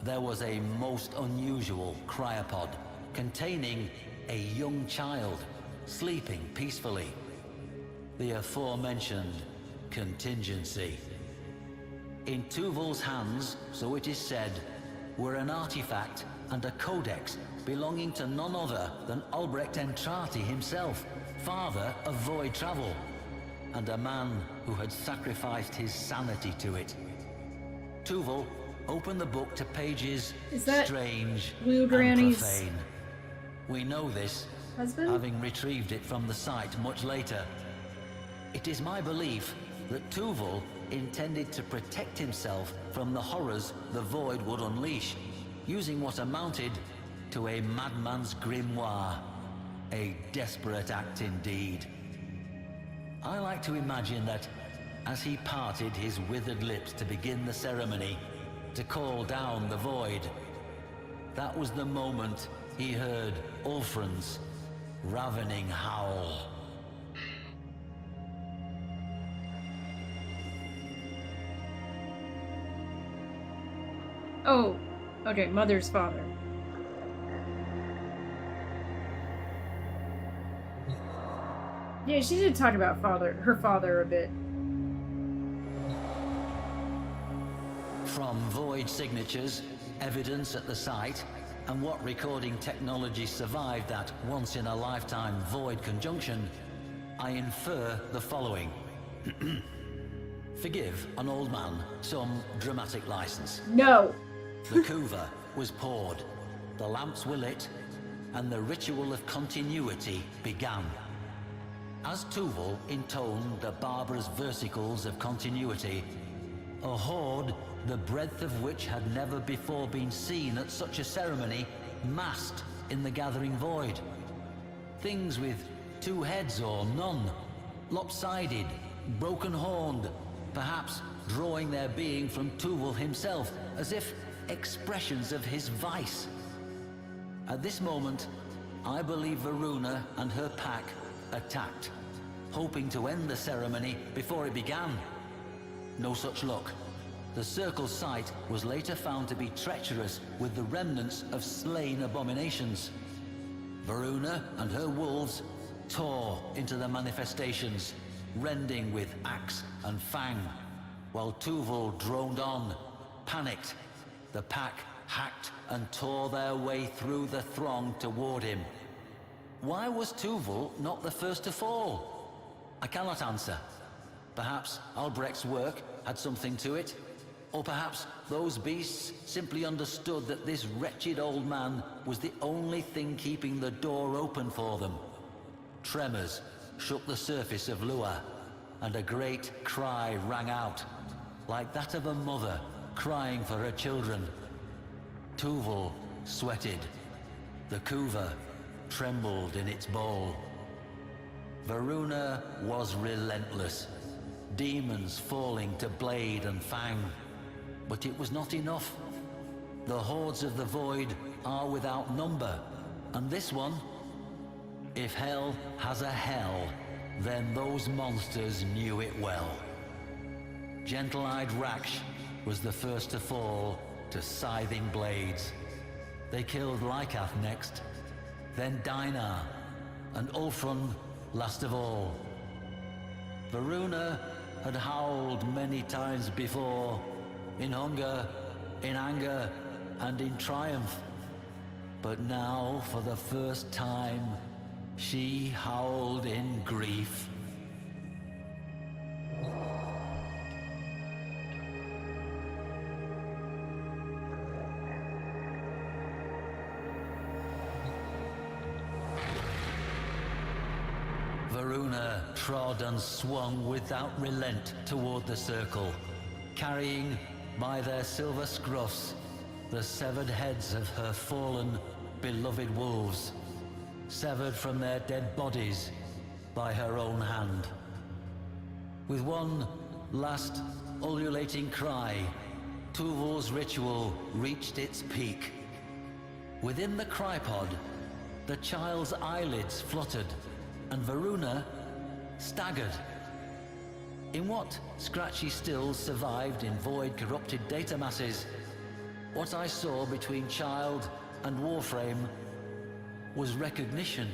there was a most unusual cryopod containing a young child sleeping peacefully. The aforementioned contingency. In Tuval's hands, so it is said, were an artifact and a codex belonging to none other than Albrecht Entrati himself, father of void travel, and a man who had sacrificed his sanity to it. Tuval opened the book to pages Is that strange Blue and Granny's profane. We know this, husband? having retrieved it from the site much later. It is my belief that Tuval intended to protect himself from the horrors the Void would unleash, using what amounted to a madman's grimoire. A desperate act indeed. I like to imagine that as he parted his withered lips to begin the ceremony, to call down the Void, that was the moment he heard Ulfran's ravening howl. Oh, okay, mother's father. Yeah, she did talk about her father a bit. From Void signatures, evidence at the site, and what recording technology survived that once-in-a-lifetime Void conjunction, I infer the following. Forgive an old man some dramatic license. No! The kuva was poured, the lamps were lit, and the ritual of continuity began. As Tuval intoned the barbarous versicles of continuity, A horde, the breadth of which had never before been seen at such a ceremony, massed in the gathering void. Things with 2 heads or none, lopsided, broken-horned, perhaps drawing their being from Tuval himself, as if expressions of his vice. At this moment, I believe Varuna and her pack attacked, hoping to end the ceremony before it began. No such luck. The circle's site was later found to be treacherous with the remnants of slain abominations. Varuna and her wolves tore into the manifestations, rending with axe and fang, while Tuval droned on, panicked. The pack hacked and tore their way through the throng toward him. Why was Tuval not the first to fall? I cannot answer. Perhaps Albrecht's work had something to it, or perhaps those beasts simply understood that this wretched old man was the only thing keeping the door open for them. Tremors shook the surface of Lua, and a great cry rang out, like that of a mother crying for her children. Tuval sweated. The kuva trembled in its bowl. Varuna was relentless, demons falling to blade and fang. But it was not enough. The hordes of the void are without number, and this one, if hell has a hell, then those monsters knew it well. Gentle-eyed Raksh was the first to fall to scything blades. They killed Lycath next, then Dinar, and Ulfrun last of all. Varuna had howled many times before, in hunger, in anger, and in triumph. But now, for the first time, she howled in grief. Varuna trod and swung without relent toward the circle, carrying by their silver scruffs the severed heads of her fallen, beloved wolves, severed from their dead bodies by her own hand. With one last ululating cry, Tuval's ritual reached its peak. Within the crypod, the child's eyelids fluttered, and Varuna staggered. In what scratchy stills survived in void-corrupted data masses, what I saw between child and Warframe was recognition.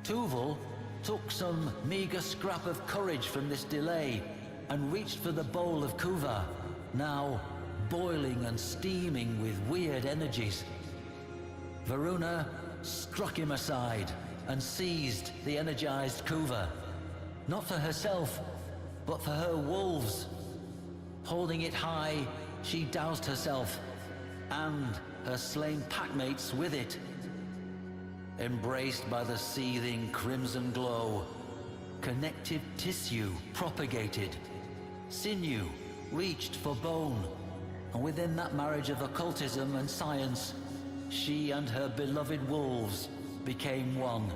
Tuval took some meager scrap of courage from this delay and reached for the bowl of Kuva, now boiling and steaming with weird energies. Varuna struck him aside and seized the energized Kuva, not for herself, but for her wolves. Holding it high, she doused herself and her slain packmates with it. Embraced by the seething crimson glow, connective tissue propagated. Sinew reached for bone, and within that marriage of occultism and science, she and her beloved wolves became one.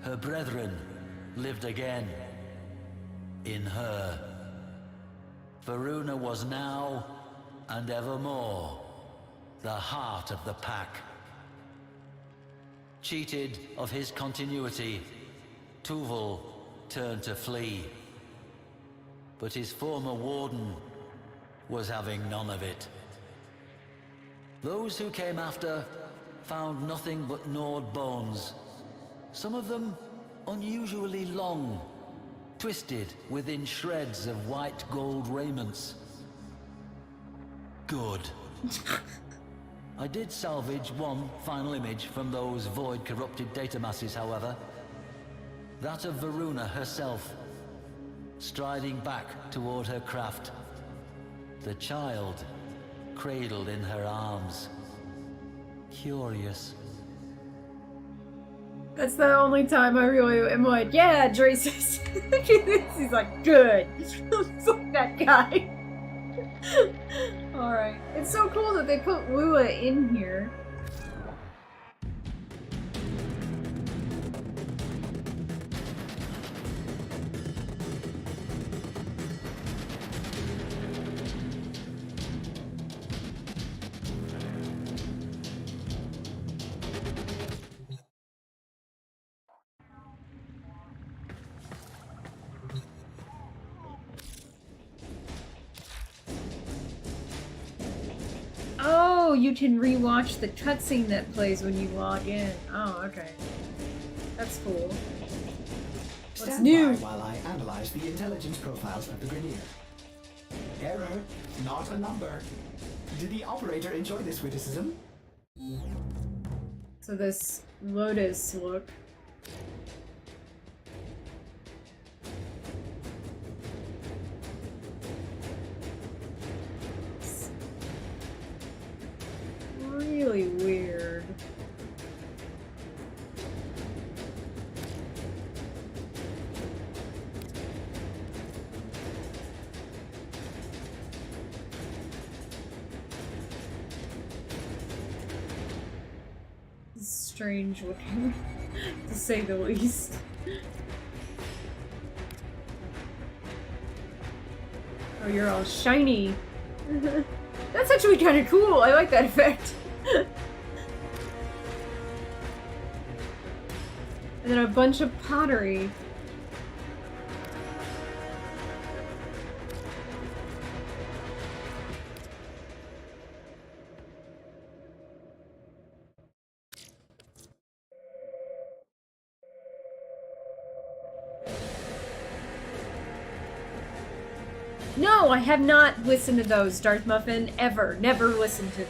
Her brethren lived again in her. Varuna was now, and evermore, the heart of the pack. Cheated of his continuity, Tuval turned to flee. But his former warden was having none of it. Those who came after found nothing but gnawed bones, some of them unusually long, twisted within shreds of white gold raiments. Good. I did salvage one final image from those void-corrupted data masses, however. That of Varuna herself, striding back toward her craft, the child cradled in her arms. Curious. That's the only time I really am like, yeah, Dracis. He's like, good. Fuck that guy. Alright. It's so cool that they put Lua in here. Oh, you can rewatch the cutscene that plays when you log in. Oh, okay. That's cool. What's Stand new? by while I analyze the intelligence profiles of the Grenier. Error, not a number. Did the operator enjoy this witticism? So this Lotus look. It's really weird. Strange looking, to say the least. Oh, you're all shiny. That's actually kind of cool. I like that effect. And then a bunch of pottery. No, I have not listened to those, Darth Muffin, ever. Never listened to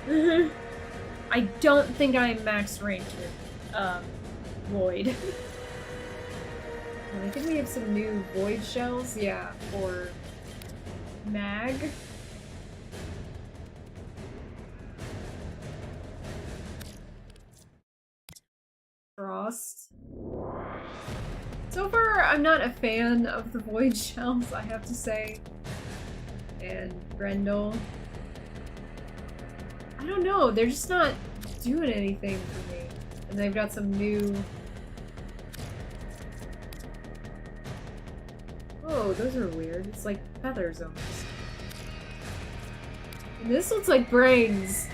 them. I don't think I'm max ranked with, Void. And I think we have some new Void shells, yeah, for Mag. Frost. So far, I'm not a fan of the Void Shells, I have to say. And Grendel. I don't know, they're just not doing anything for me. And they've got some new... Oh, those are weird. It's like feathers almost. And this looks like brains.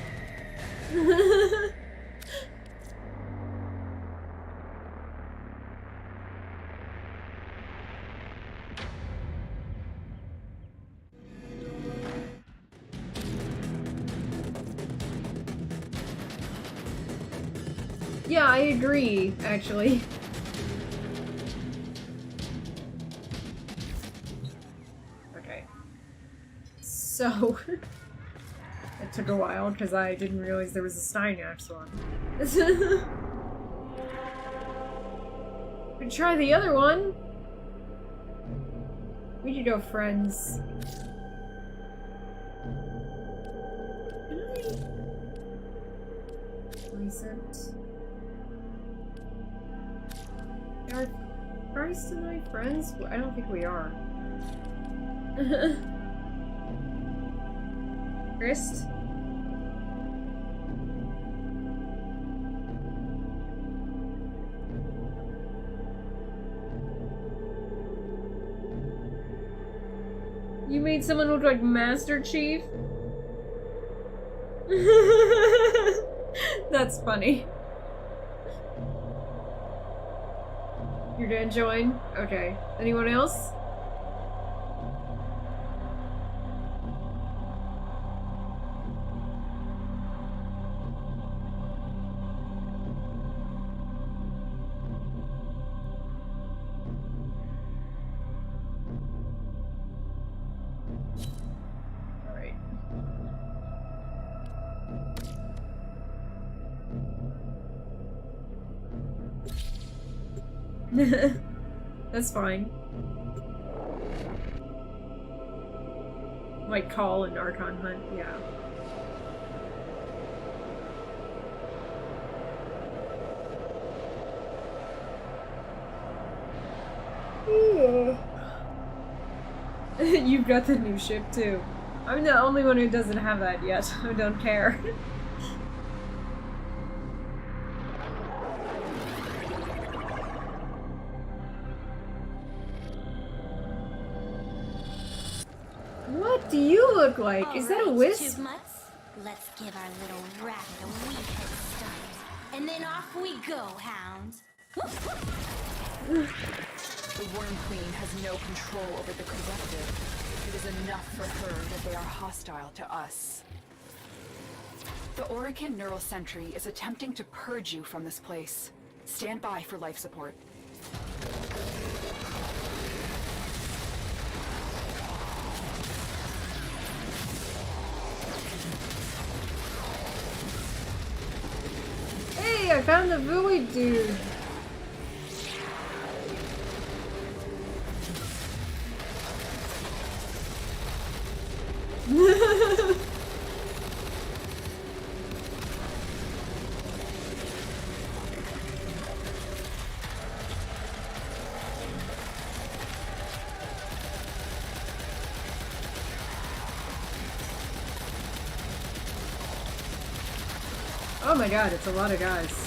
Yeah, I agree, actually. Okay. So... it took a while, because I didn't realize there was a Steinax one. We could try the other one! We could go friends. Recent. Are Christ and I friends? I don't think we are. Christ? You made someone look like Master Chief? That's funny. You're gonna join? Okay. Anyone else? Alright. That's fine. Like call an Archon hunt, yeah. You've got the new ship too. I'm the only one who doesn't have that yet. I don't care. What do you look like? Is that a wisp? Let's give our little rabbit a wee head start. And then off we go, hounds. The Worm Queen has no control over the collective. It is enough for her that they are hostile to us. The Orican Neural Sentry is attempting to purge you from this place. Stand by for life support. Hey, I found the Vui dude. Oh my god, it's a lot of guys.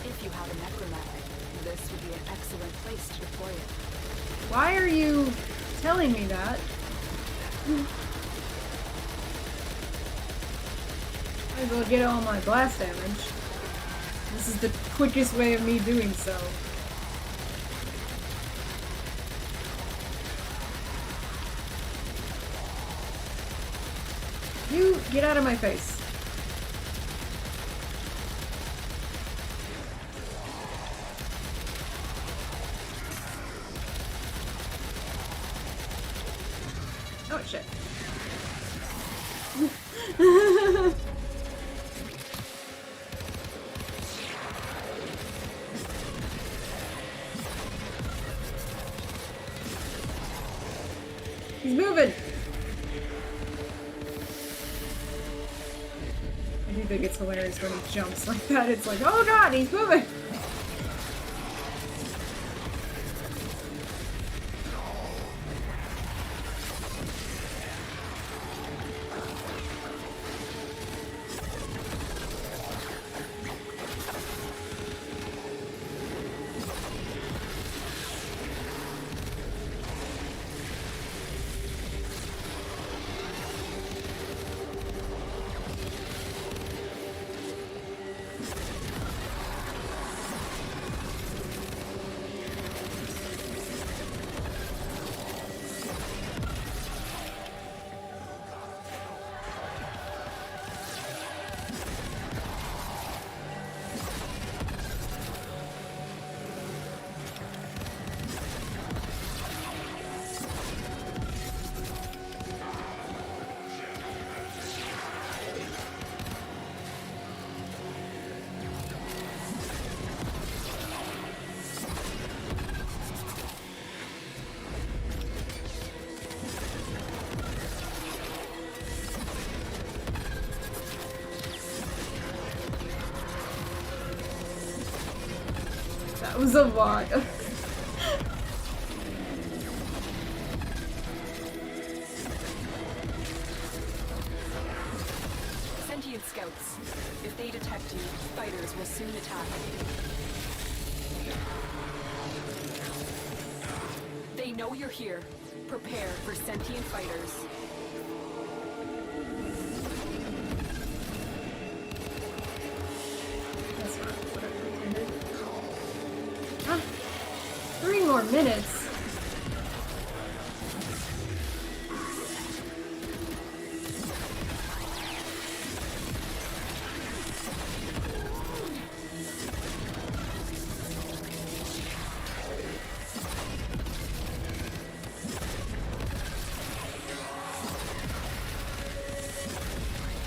If you have a necromantic, this would be an excellent place to deploy it. Why are you telling me that? Might as well get all my blast damage. This is the quickest way of me doing so. You get out of my face. Oh shit. He's moving. I do think it's hilarious when he jumps like that. It's like, oh god, he's moving. That was a lot. Sentient scouts. If they detect you, fighters will soon attack. They know you're here. Prepare for sentient fighters. That's not what I intended. Ah, 3 more minutes.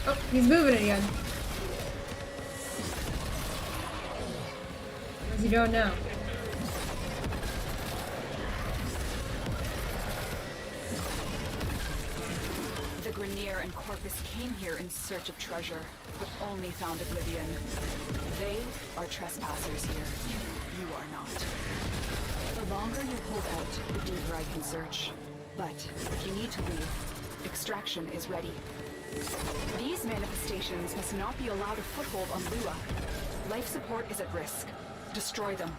Oh, he's moving again. What's he doing now? The Grenier and Corpus came here in search of treasure, but only found oblivion. They are trespassers here. You are not. The longer you hold out, the deeper I can search. But if you need to leave, extraction is ready. These manifestations must not be allowed a foothold on Lua. Life support is at risk. Destroy them.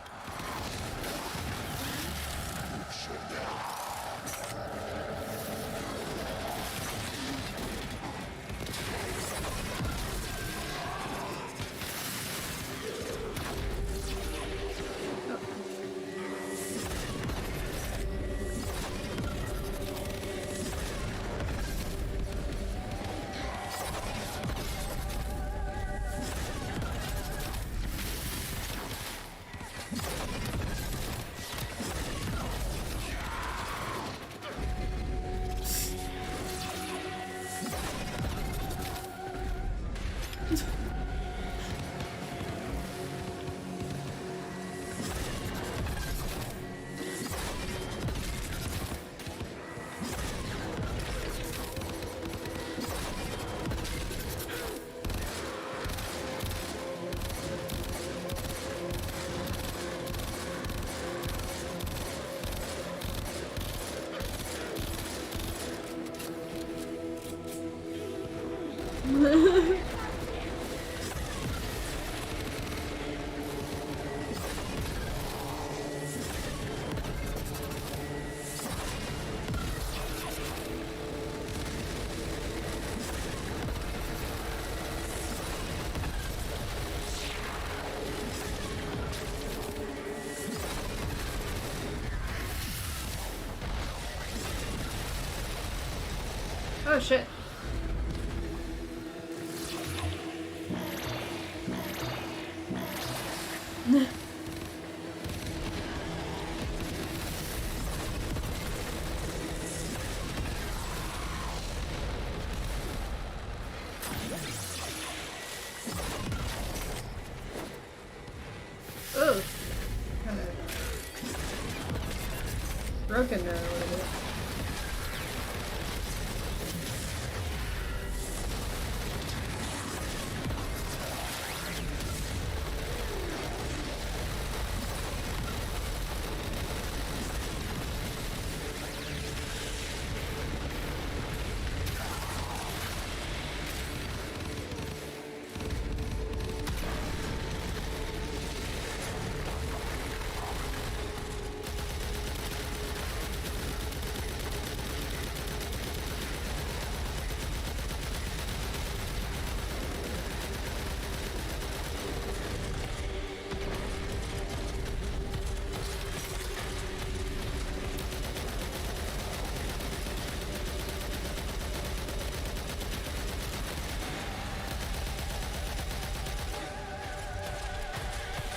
Oh shit. Ugh. Kind of broken there a little bit.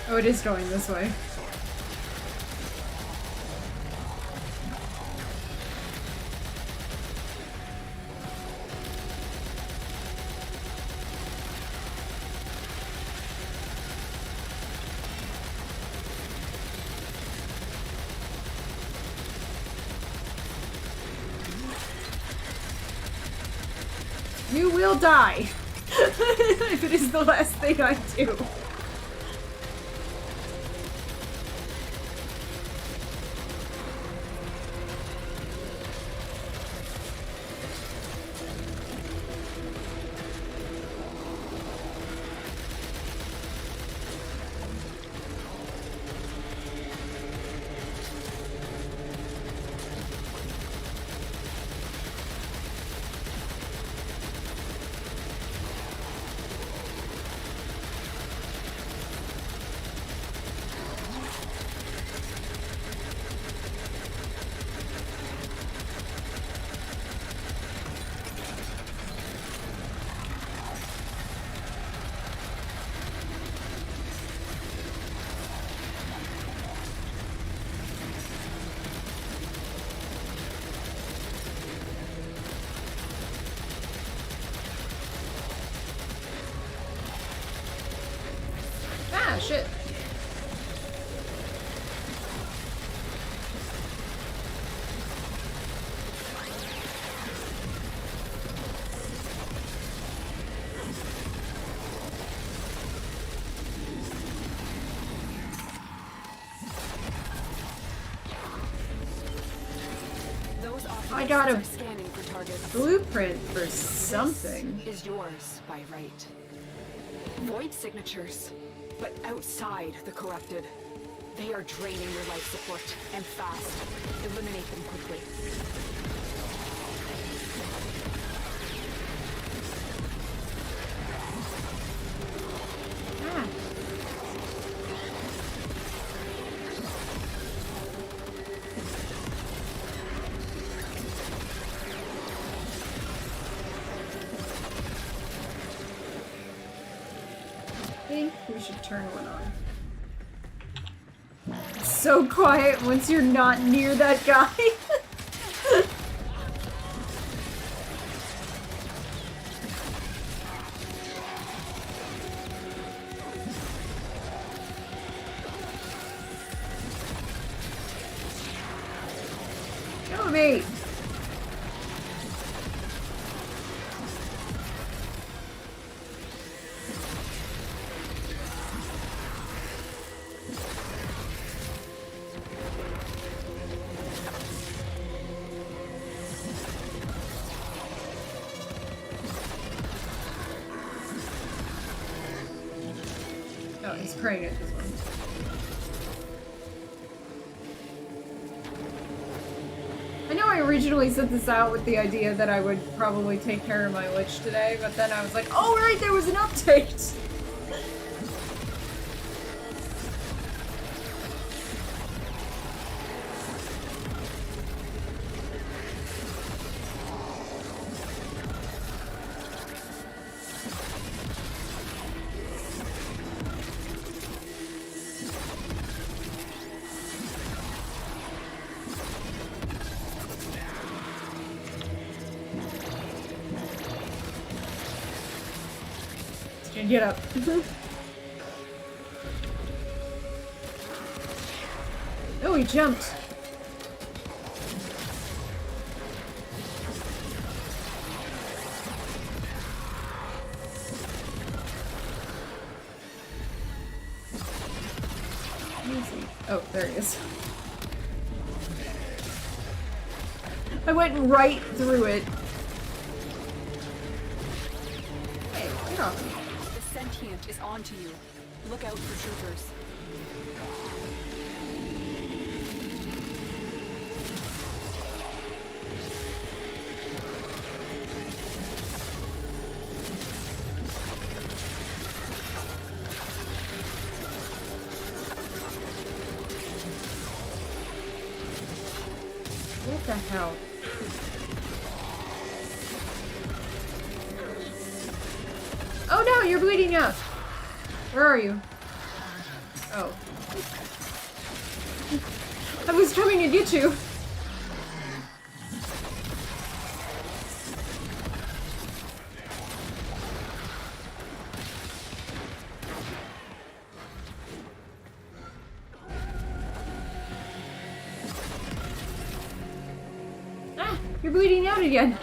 Oh, it is going this way. You will die if it is the last thing I do. Ah, shit. Those I got a are scanning for targets. blueprint for something. Is yours by right. Void signatures, but outside the corrupted. They are draining your life support, and fast. Eliminate them quickly. Ah. I think we should turn one on. It's so quiet once you're not near that guy. Kill me! Oh, he's praying at this one. I know I originally set this out with the idea that I would probably take care of my Lich today, but then I was like, oh right, there was an update! Get up. Oh, he jumped. Easy. Oh, there he is. I went right through it. Hey, get off me. The sentient is onto you. Look out for troopers. What the hell? Oh no, you're bleeding out! Where are you? Oh. I was coming to get you! Ah! You're bleeding out again!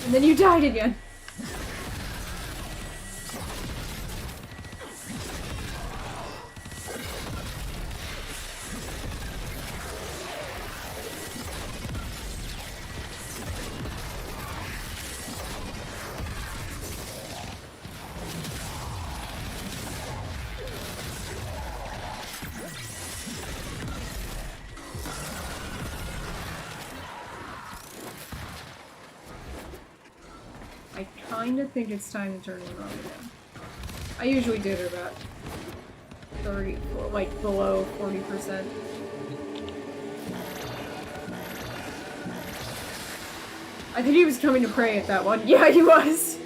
And then you died again. I kinda think it's time to turn it on again. I usually did it about 30, like below 40%. I think he was coming to pray at that one. Yeah, he was!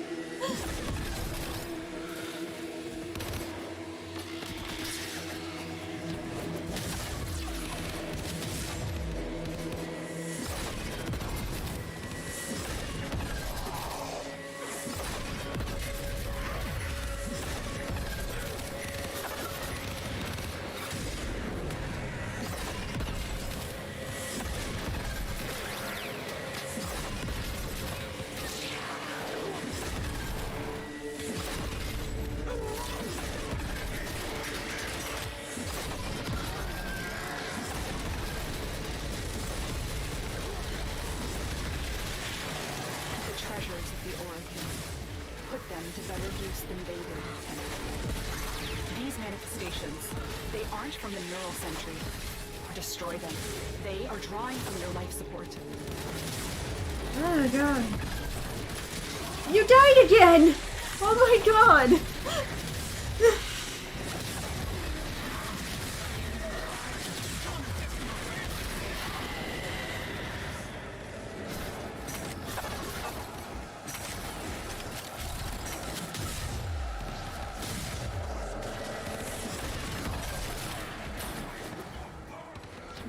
treasures of the Origin. Put them to better use than they did. These manifestations, they aren't from the neural sentry. Destroy them. They are drawing from your life support. Oh god. You died again! Oh my god!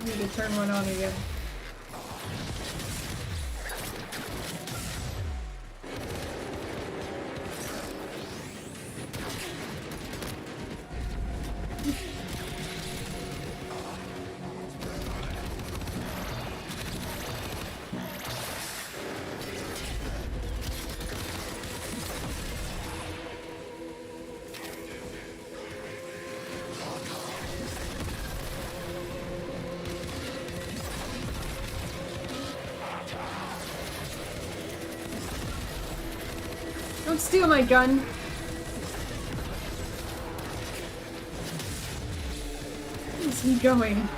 Need to turn one on again. Don't steal my gun. Where's he going?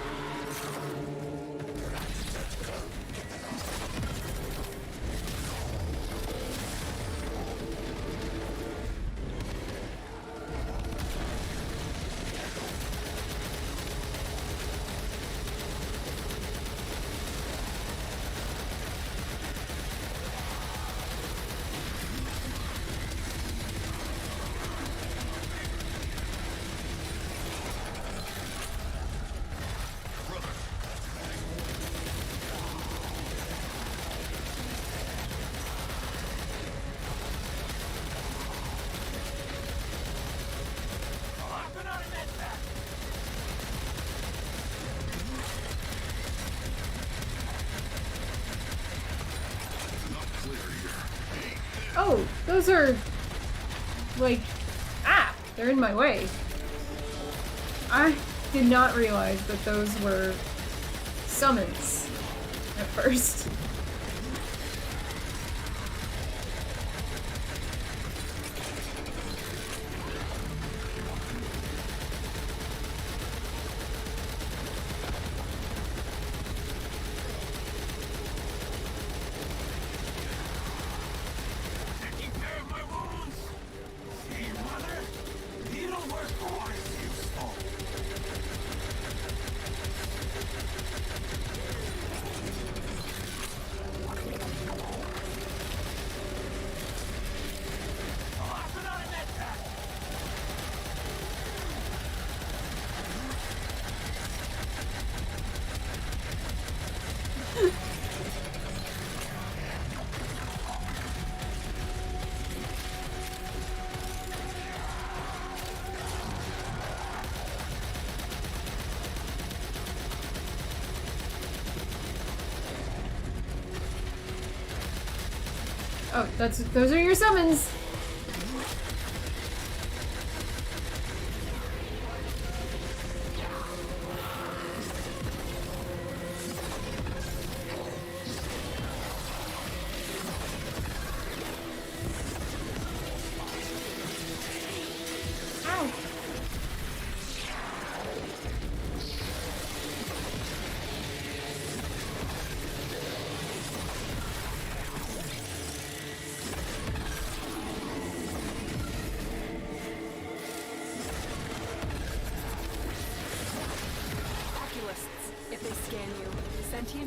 Oh, those are like, they're in my way. I did not realize that those were summons at first. Oh, those are your summons.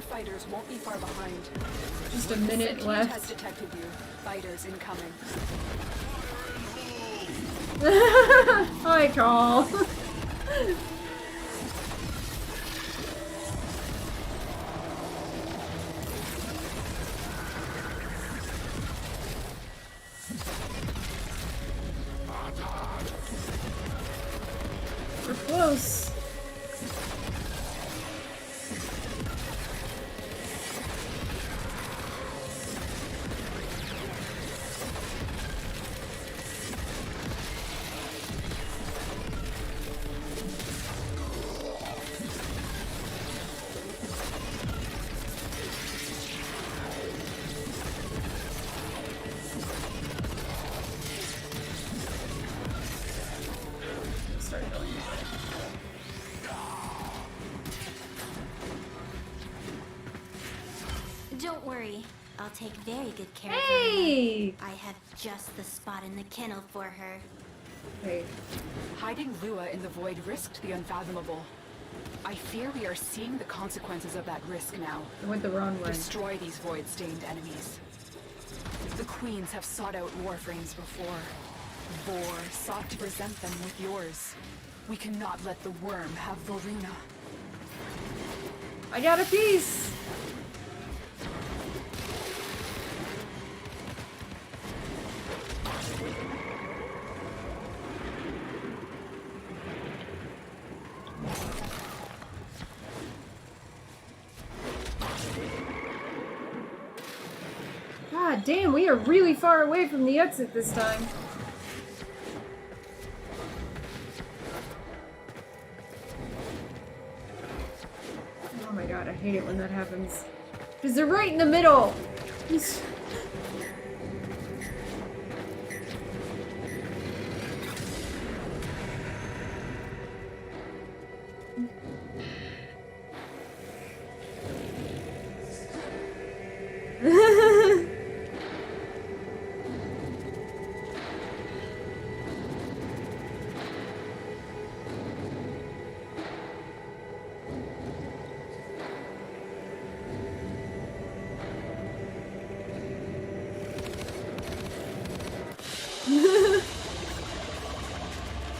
Fighters won't be far behind. Just a minute left. Has detected you. Fighters incoming. Hi, Call. We're close. Don't worry. I'll take very good care of her. Hey! I have just the spot in the kennel for her. Hey. Hiding Lua in the void risked the unfathomable. I fear we are seeing the consequences of that risk now. I went the wrong way. Destroy these void-stained enemies. The queens have sought out Warframes before. Vor sought to present them with yours. We cannot let the worm have Voruna. I got a piece! God damn, we are really far away from the exit this time. Oh my god, I hate it when that happens. Because they're right in the middle!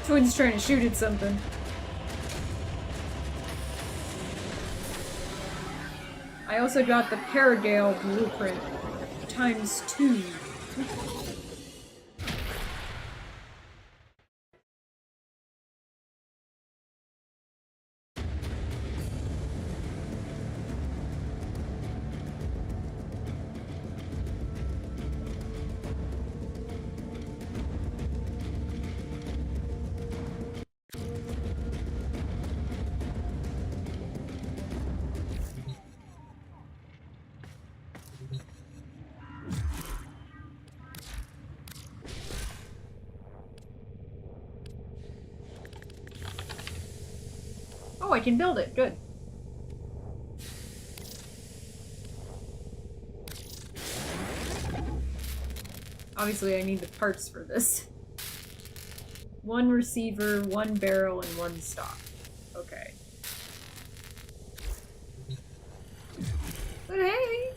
Twin's trying to shoot at something. I also got the Paragale blueprint ×2. Oh, I can build it. Good. Obviously, I need the parts for this. 1 receiver, 1 barrel, and 1 stock. Okay. But hey!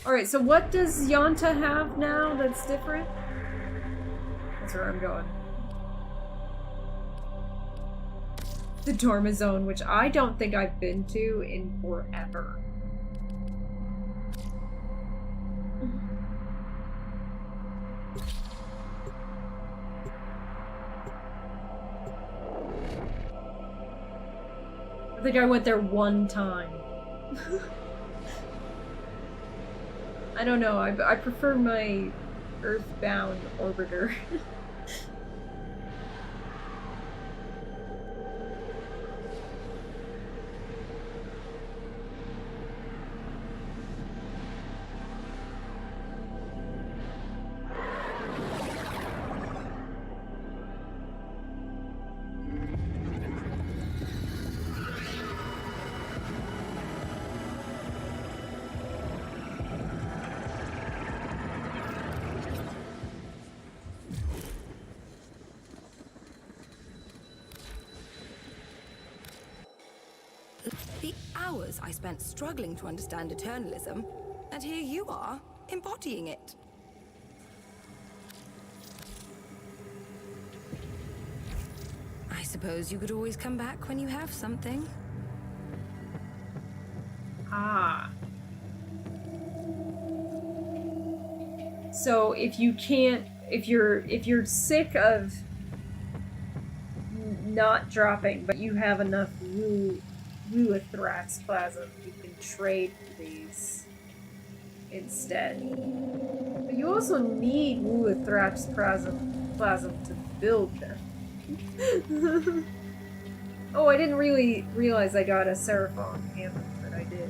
Alright, so what does Yanta have now that's different? That's where I'm going. The Dorma Zone, which I don't think I've been to in forever. I think I went there 1 time. I don't know, I prefer my Earthbound Orbiter. The hours I spent struggling to understand eternalism, and here you are, embodying it. I suppose you could always come back when you have something. Ah. So if you can't, if you're sick of not dropping, but you have enough Ruithrax plasm, you can trade for these instead. But you also need Ruithrax plasm to build them. Oh, I didn't really realize I got a Seraphon hammer, but I did.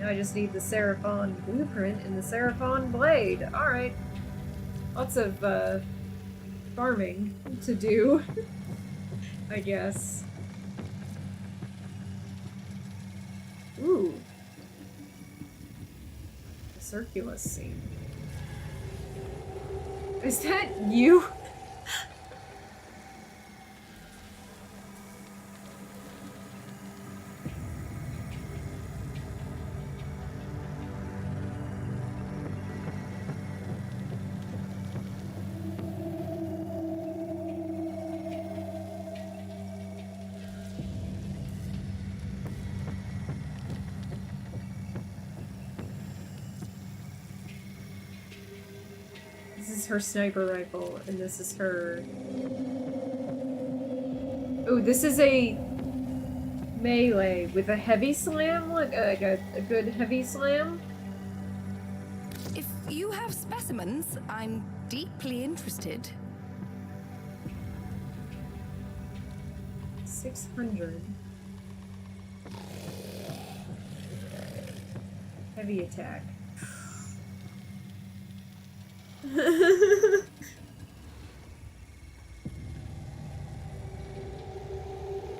Now I just need the Seraphon blueprint and the Seraphon blade. Alright. Lots of farming to do, I guess. Ooh. Circulus scene. Is that you? This is her sniper rifle, and this is her... Oh, this is a melee with a heavy slam, like a good heavy slam. If you have specimens, I'm deeply interested. 600. Heavy attack.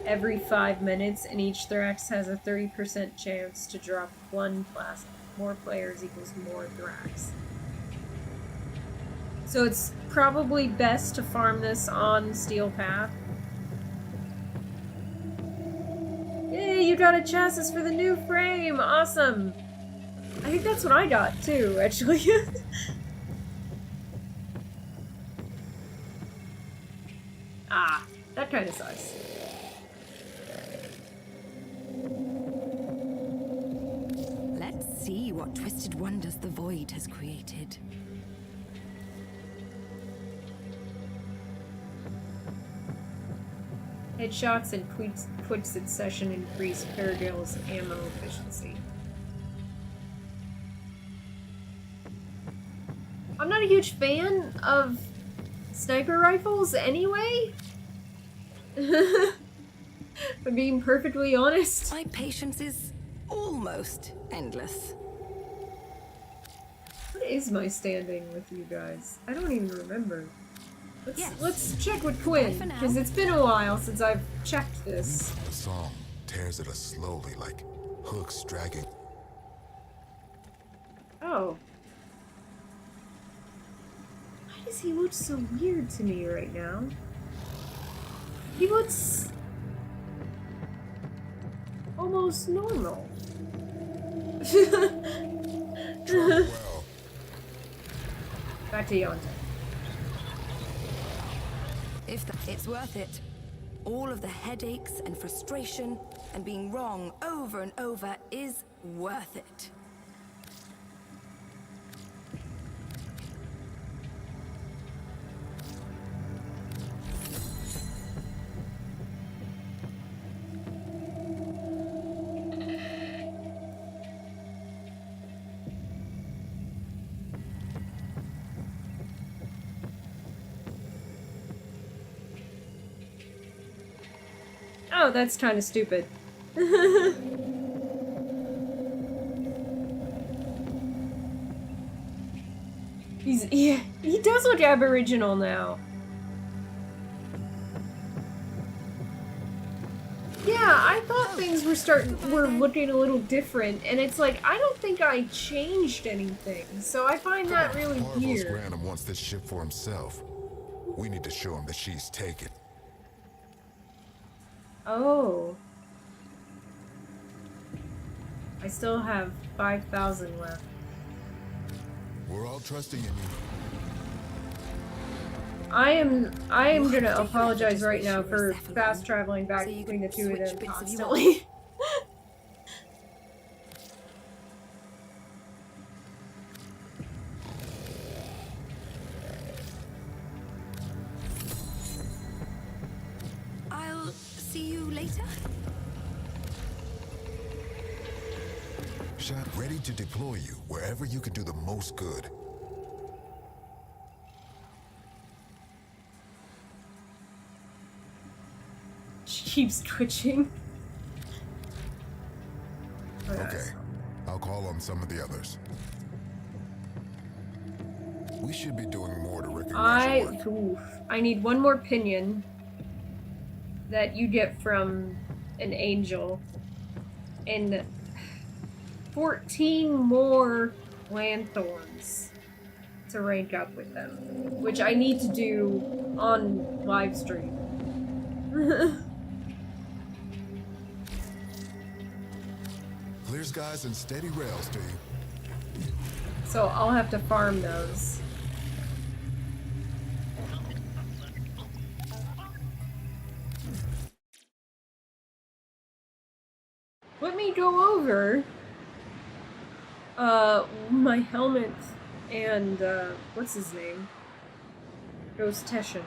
Every 5 minutes, and each Thrax has a 30% chance to drop 1 plasma. More players equals more Thrax. So it's probably best to farm this on Steel Path. Yay, you got a chassis for the new frame! Awesome! I think that's what I got too, actually. Ah, that kind of sucks. Let's see what twisted wonders the void has created. Headshots and Twisted Session increase Paragale's ammo efficiency. I'm not a huge fan of sniper rifles anyway. For being perfectly honest. My patience is almost endless. What is my standing with you guys? I don't even remember. Let's check with Quinn, because it's been a while since I've checked this. The song tears at us slowly, like hooks dragging. Oh. Why does he look so weird to me right now? He looks... almost normal. Back to Yonta. It's worth it. All of the headaches and frustration and being wrong over and over is worth it. Oh, that's kind of stupid. He does look Aboriginal now. Yeah, I thought things were looking a little different, and it's like, I don't think I changed anything, so I find that really weird. Grandel wants this ship for himself. We need to show him that she's taken. Oh. I still have 5,000 left. We're all trusting in you. I am gonna apologize right now for fast traveling back between the two of them constantly. I'll see you later. Shot ready to deploy you wherever you can do the most good. She keeps twitching. Okay, I'll call on some of the others. We should be doing more to recognize your work. I need one more pinion that you get from an angel, and 14 more Lanthorns to rank up with them, which I need to do on live stream. Clear skies and steady rails, team. So I'll have to farm those. Let me go over my helmet and what's his name? Ghost Teshin.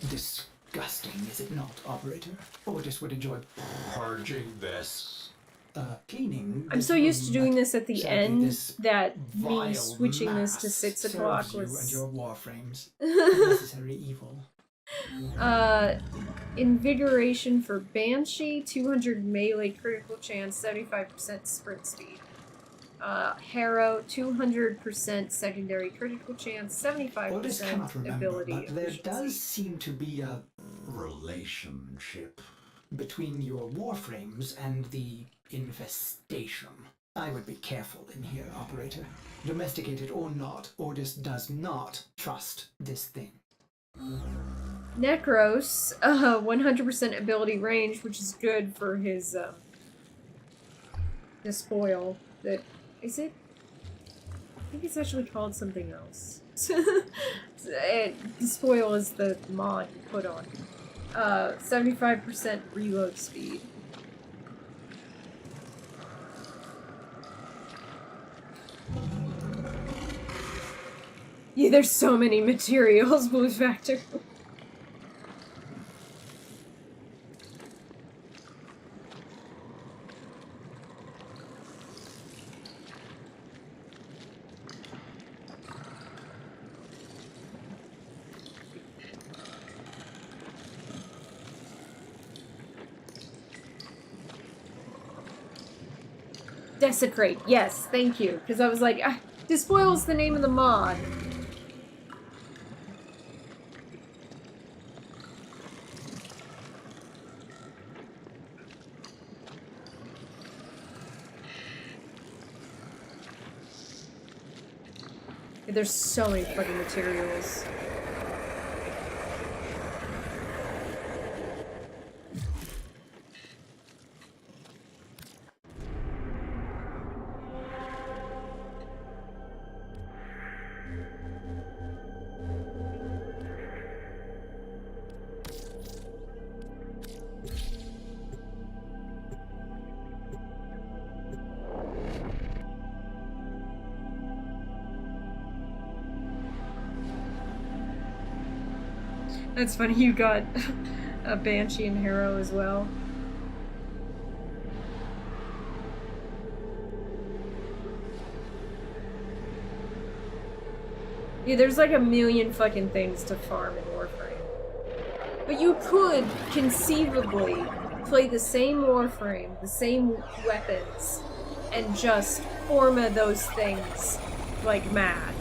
Disgusting, is it not, Operator? Ordis would enjoy Purging this. Cleaning. I'm so used to doing this at the Sadly, end this that me vile switching this to mass 6 o'clock serves you and was... your warframes. Unnecessary evil. Invigoration for Banshee, 200 melee critical chance, 75% sprint speed. Harrow, 200% secondary critical chance, Ordis cannot 75% remember, ability but there efficiency. does seem to be a Relationship. between your warframes and the infestation. I would be careful in here, Operator. Domesticated or not, Ordis does not trust this thing. Necros, 100% ability range, which is good for his, despoil. That, is it? I think it's actually called something else. Despoil is the mod you put on. 75% reload speed. Yeah, there's so many materials, Blue Factor. Desecrate, yes, thank you. Because I was like, Despoil's the name of the mod. There's so many fucking materials. That's funny, you got a Banshee and Harrow as well. Yeah, there's like a million fucking things to farm in Warframe. But you could conceivably play the same Warframe, the same weapons, and just forma those things like mad.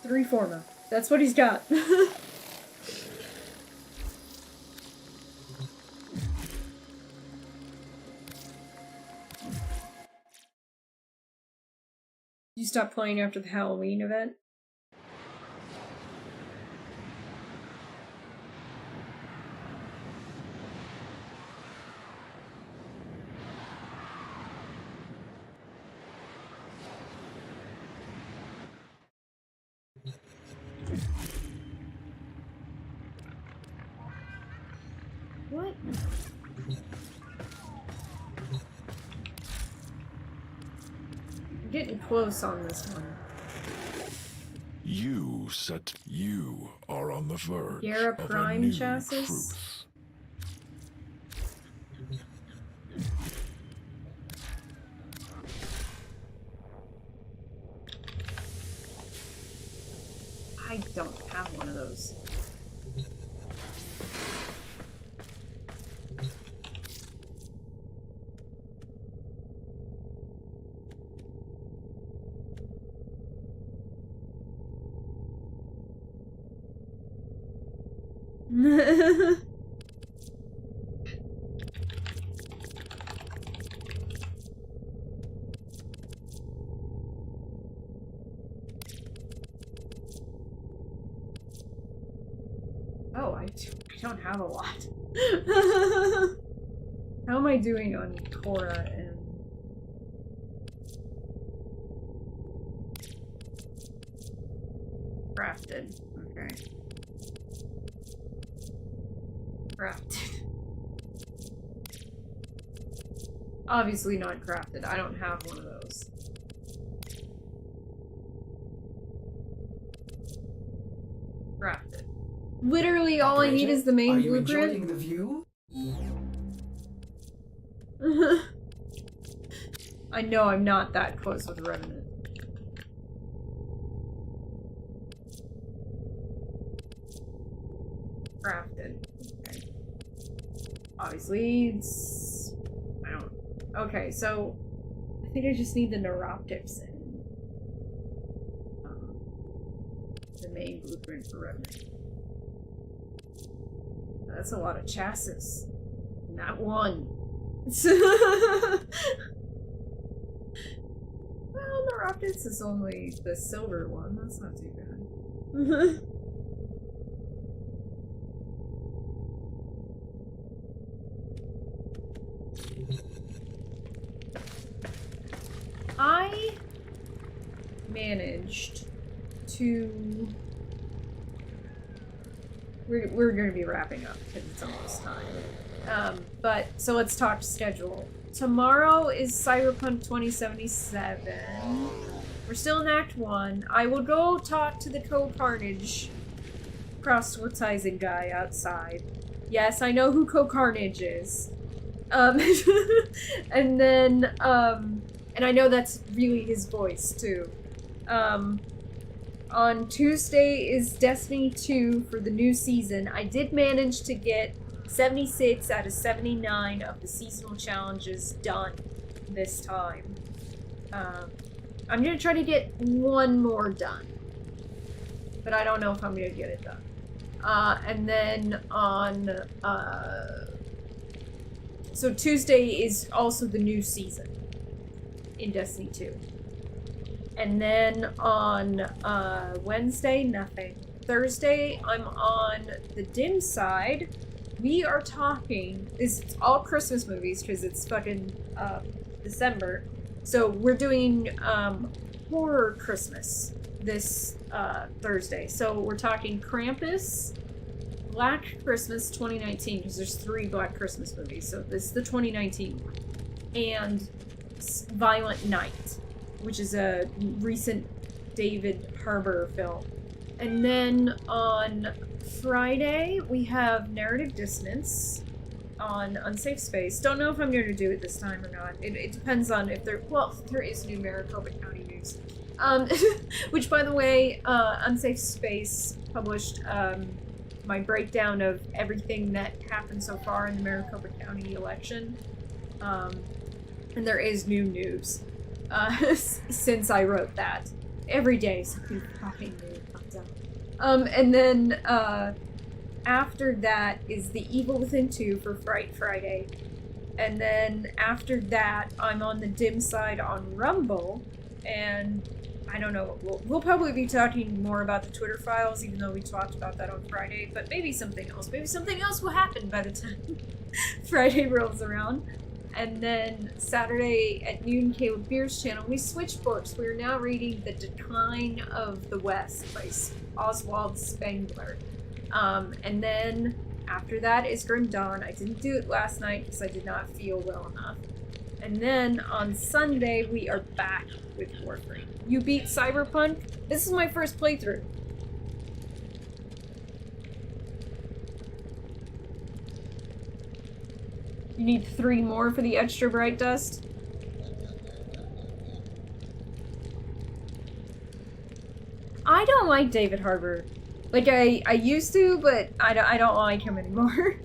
Three forma. That's what he's got. You stopped playing after the Halloween event? What? I'm getting close on this one. You are on the verge Yara of a Prime new chassis? truth. don't have one of those. Oh, I don't have a lot. How am I doing on Cora and... Crafted. Okay. Crafted. Obviously not crafted. I don't have one of those. Crafted. Literally all I need is the main blueprint. Are you enjoying the view? I know I'm not that close with Revenant. Crafted. Okay. Obviously, it's... I don't... Okay, so... I think I just need the Neuroptics and... the main blueprint for Revenant. That's a lot of chassis. Not one. Well, Neuroptics is only the silver one. That's not too bad. I managed to... We're going to be wrapping up because it's almost time. But, so let's talk schedule. Tomorrow is Cyberpunk 2077. We're still in Act 1. I will go talk to the Co-Carnage proselytizing guy outside. Yes, I know who Co-Carnage is. And then, and I know that's really his voice, too. On Tuesday is Destiny 2 for the new season. I did manage to get 76 out of 79 of the seasonal challenges done this time. I'm gonna try to get one more done. But I don't know if I'm gonna get it done. And then on, so Tuesday is also the new season in Destiny 2. And then on Wednesday, nothing. Thursday, I'm on the dim side. We are talking, it's all Christmas movies because it's fucking December. So we're doing horror Christmas this Thursday. So we're talking Krampus, Black Christmas 2019, because there's 3 Black Christmas movies. So this is the 2019 one. And Violent Night, which is a recent David Harbour film. And then on Friday, we have Narrative Dissonance on Unsafe Space. Don't know if I'm going to do it this time or not. It depends on if there... Well, there is new Maricopa County news. Which, by the way, Unsafe Space published my breakdown of everything that happened so far in the Maricopa County election. And there is new news. Since I wrote that. Every day something fucking new comes out. And then after that is The Evil Within 2 for Fright Friday. And then after that, I'm on the dim side on Rumble. And I don't know, we'll probably be talking more about the Twitter files, even though we talked about that on Friday. But maybe something else. Maybe something else will happen by the time Friday rolls around. And then Saturday at noon, Caleb Beer's channel, we switched books. We are now reading The Decline of the West by Oswald Spengler. And then after that is Grim Dawn. I didn't do it last night because I did not feel well enough. And then on Sunday, we are back with Warframe. You beat Cyberpunk? This is my first playthrough. You need 3 more for the extra bright dust? I don't like David Harbour. Like, I used to, but I don't like him anymore.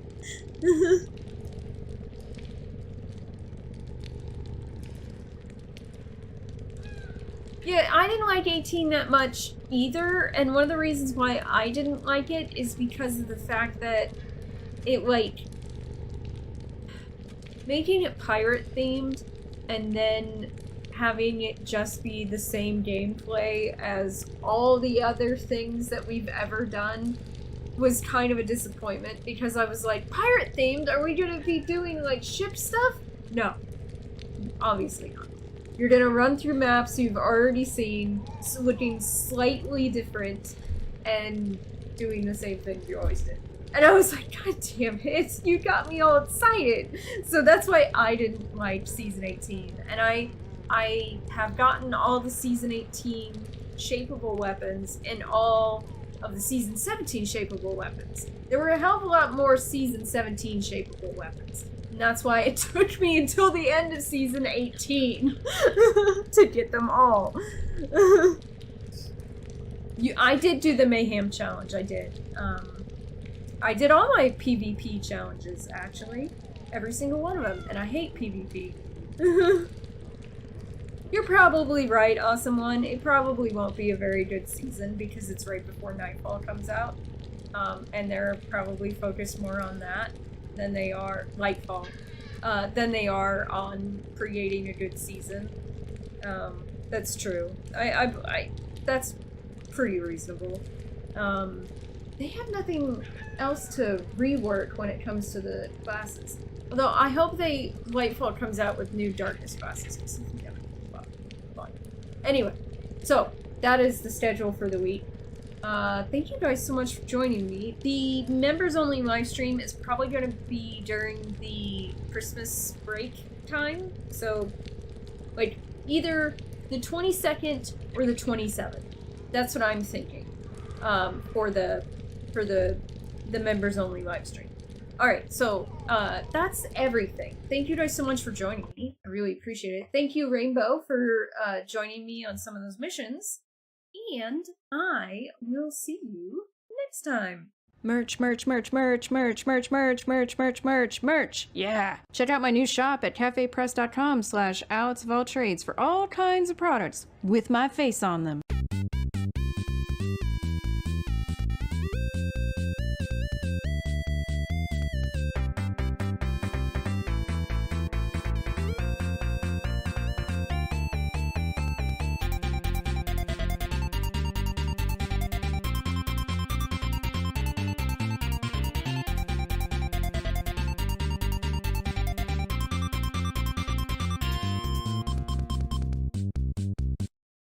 Yeah, I didn't like 18 that much either, and one of the reasons why I didn't like it is because of the fact that it, like, making it pirate themed and then having it just be the same gameplay as all the other things that we've ever done was kind of a disappointment, because I was like, pirate themed? Are we gonna be doing, like, ship stuff? No. Obviously not. You're gonna run through maps you've already seen, looking slightly different, and doing the same things you always did. And I was like, God damn it, you got me all excited! So that's why I didn't like Season 18. And I have gotten all the Season 18 shapeable weapons and all of the Season 17 shapeable weapons. There were a hell of a lot more Season 17 shapeable weapons. And that's why it took me until the end of Season 18 to get them all. I did do the Mayhem Challenge, I did. I did all my PvP challenges, actually. Every single one of them, and I hate PvP. You're probably right, Awesome One. It probably won't be a very good season because it's right before Nightfall comes out. And they're probably focused more on that than they are Lightfall, than they are on creating a good season. That's true. That's pretty reasonable. They have nothing else to rework when it comes to the classes. Although I hope Lightfall comes out with new Darkness classes. Because I think that would be fun. Anyway, so that is the schedule for the week. Thank you guys so much for joining me. The members-only live stream is probably going to be during the Christmas break time. So, like, either the 22nd or the 27th. That's what I'm thinking. For the members-only live stream. Alright, so, that's everything. Thank you guys so much for joining me. I really appreciate it. Thank you, Rainbow, for joining me on some of those missions. And I will see you next time. Merch. Yeah. Check out my new shop at cafepress.com/AlexofAllTrades for all kinds of products with my face on them.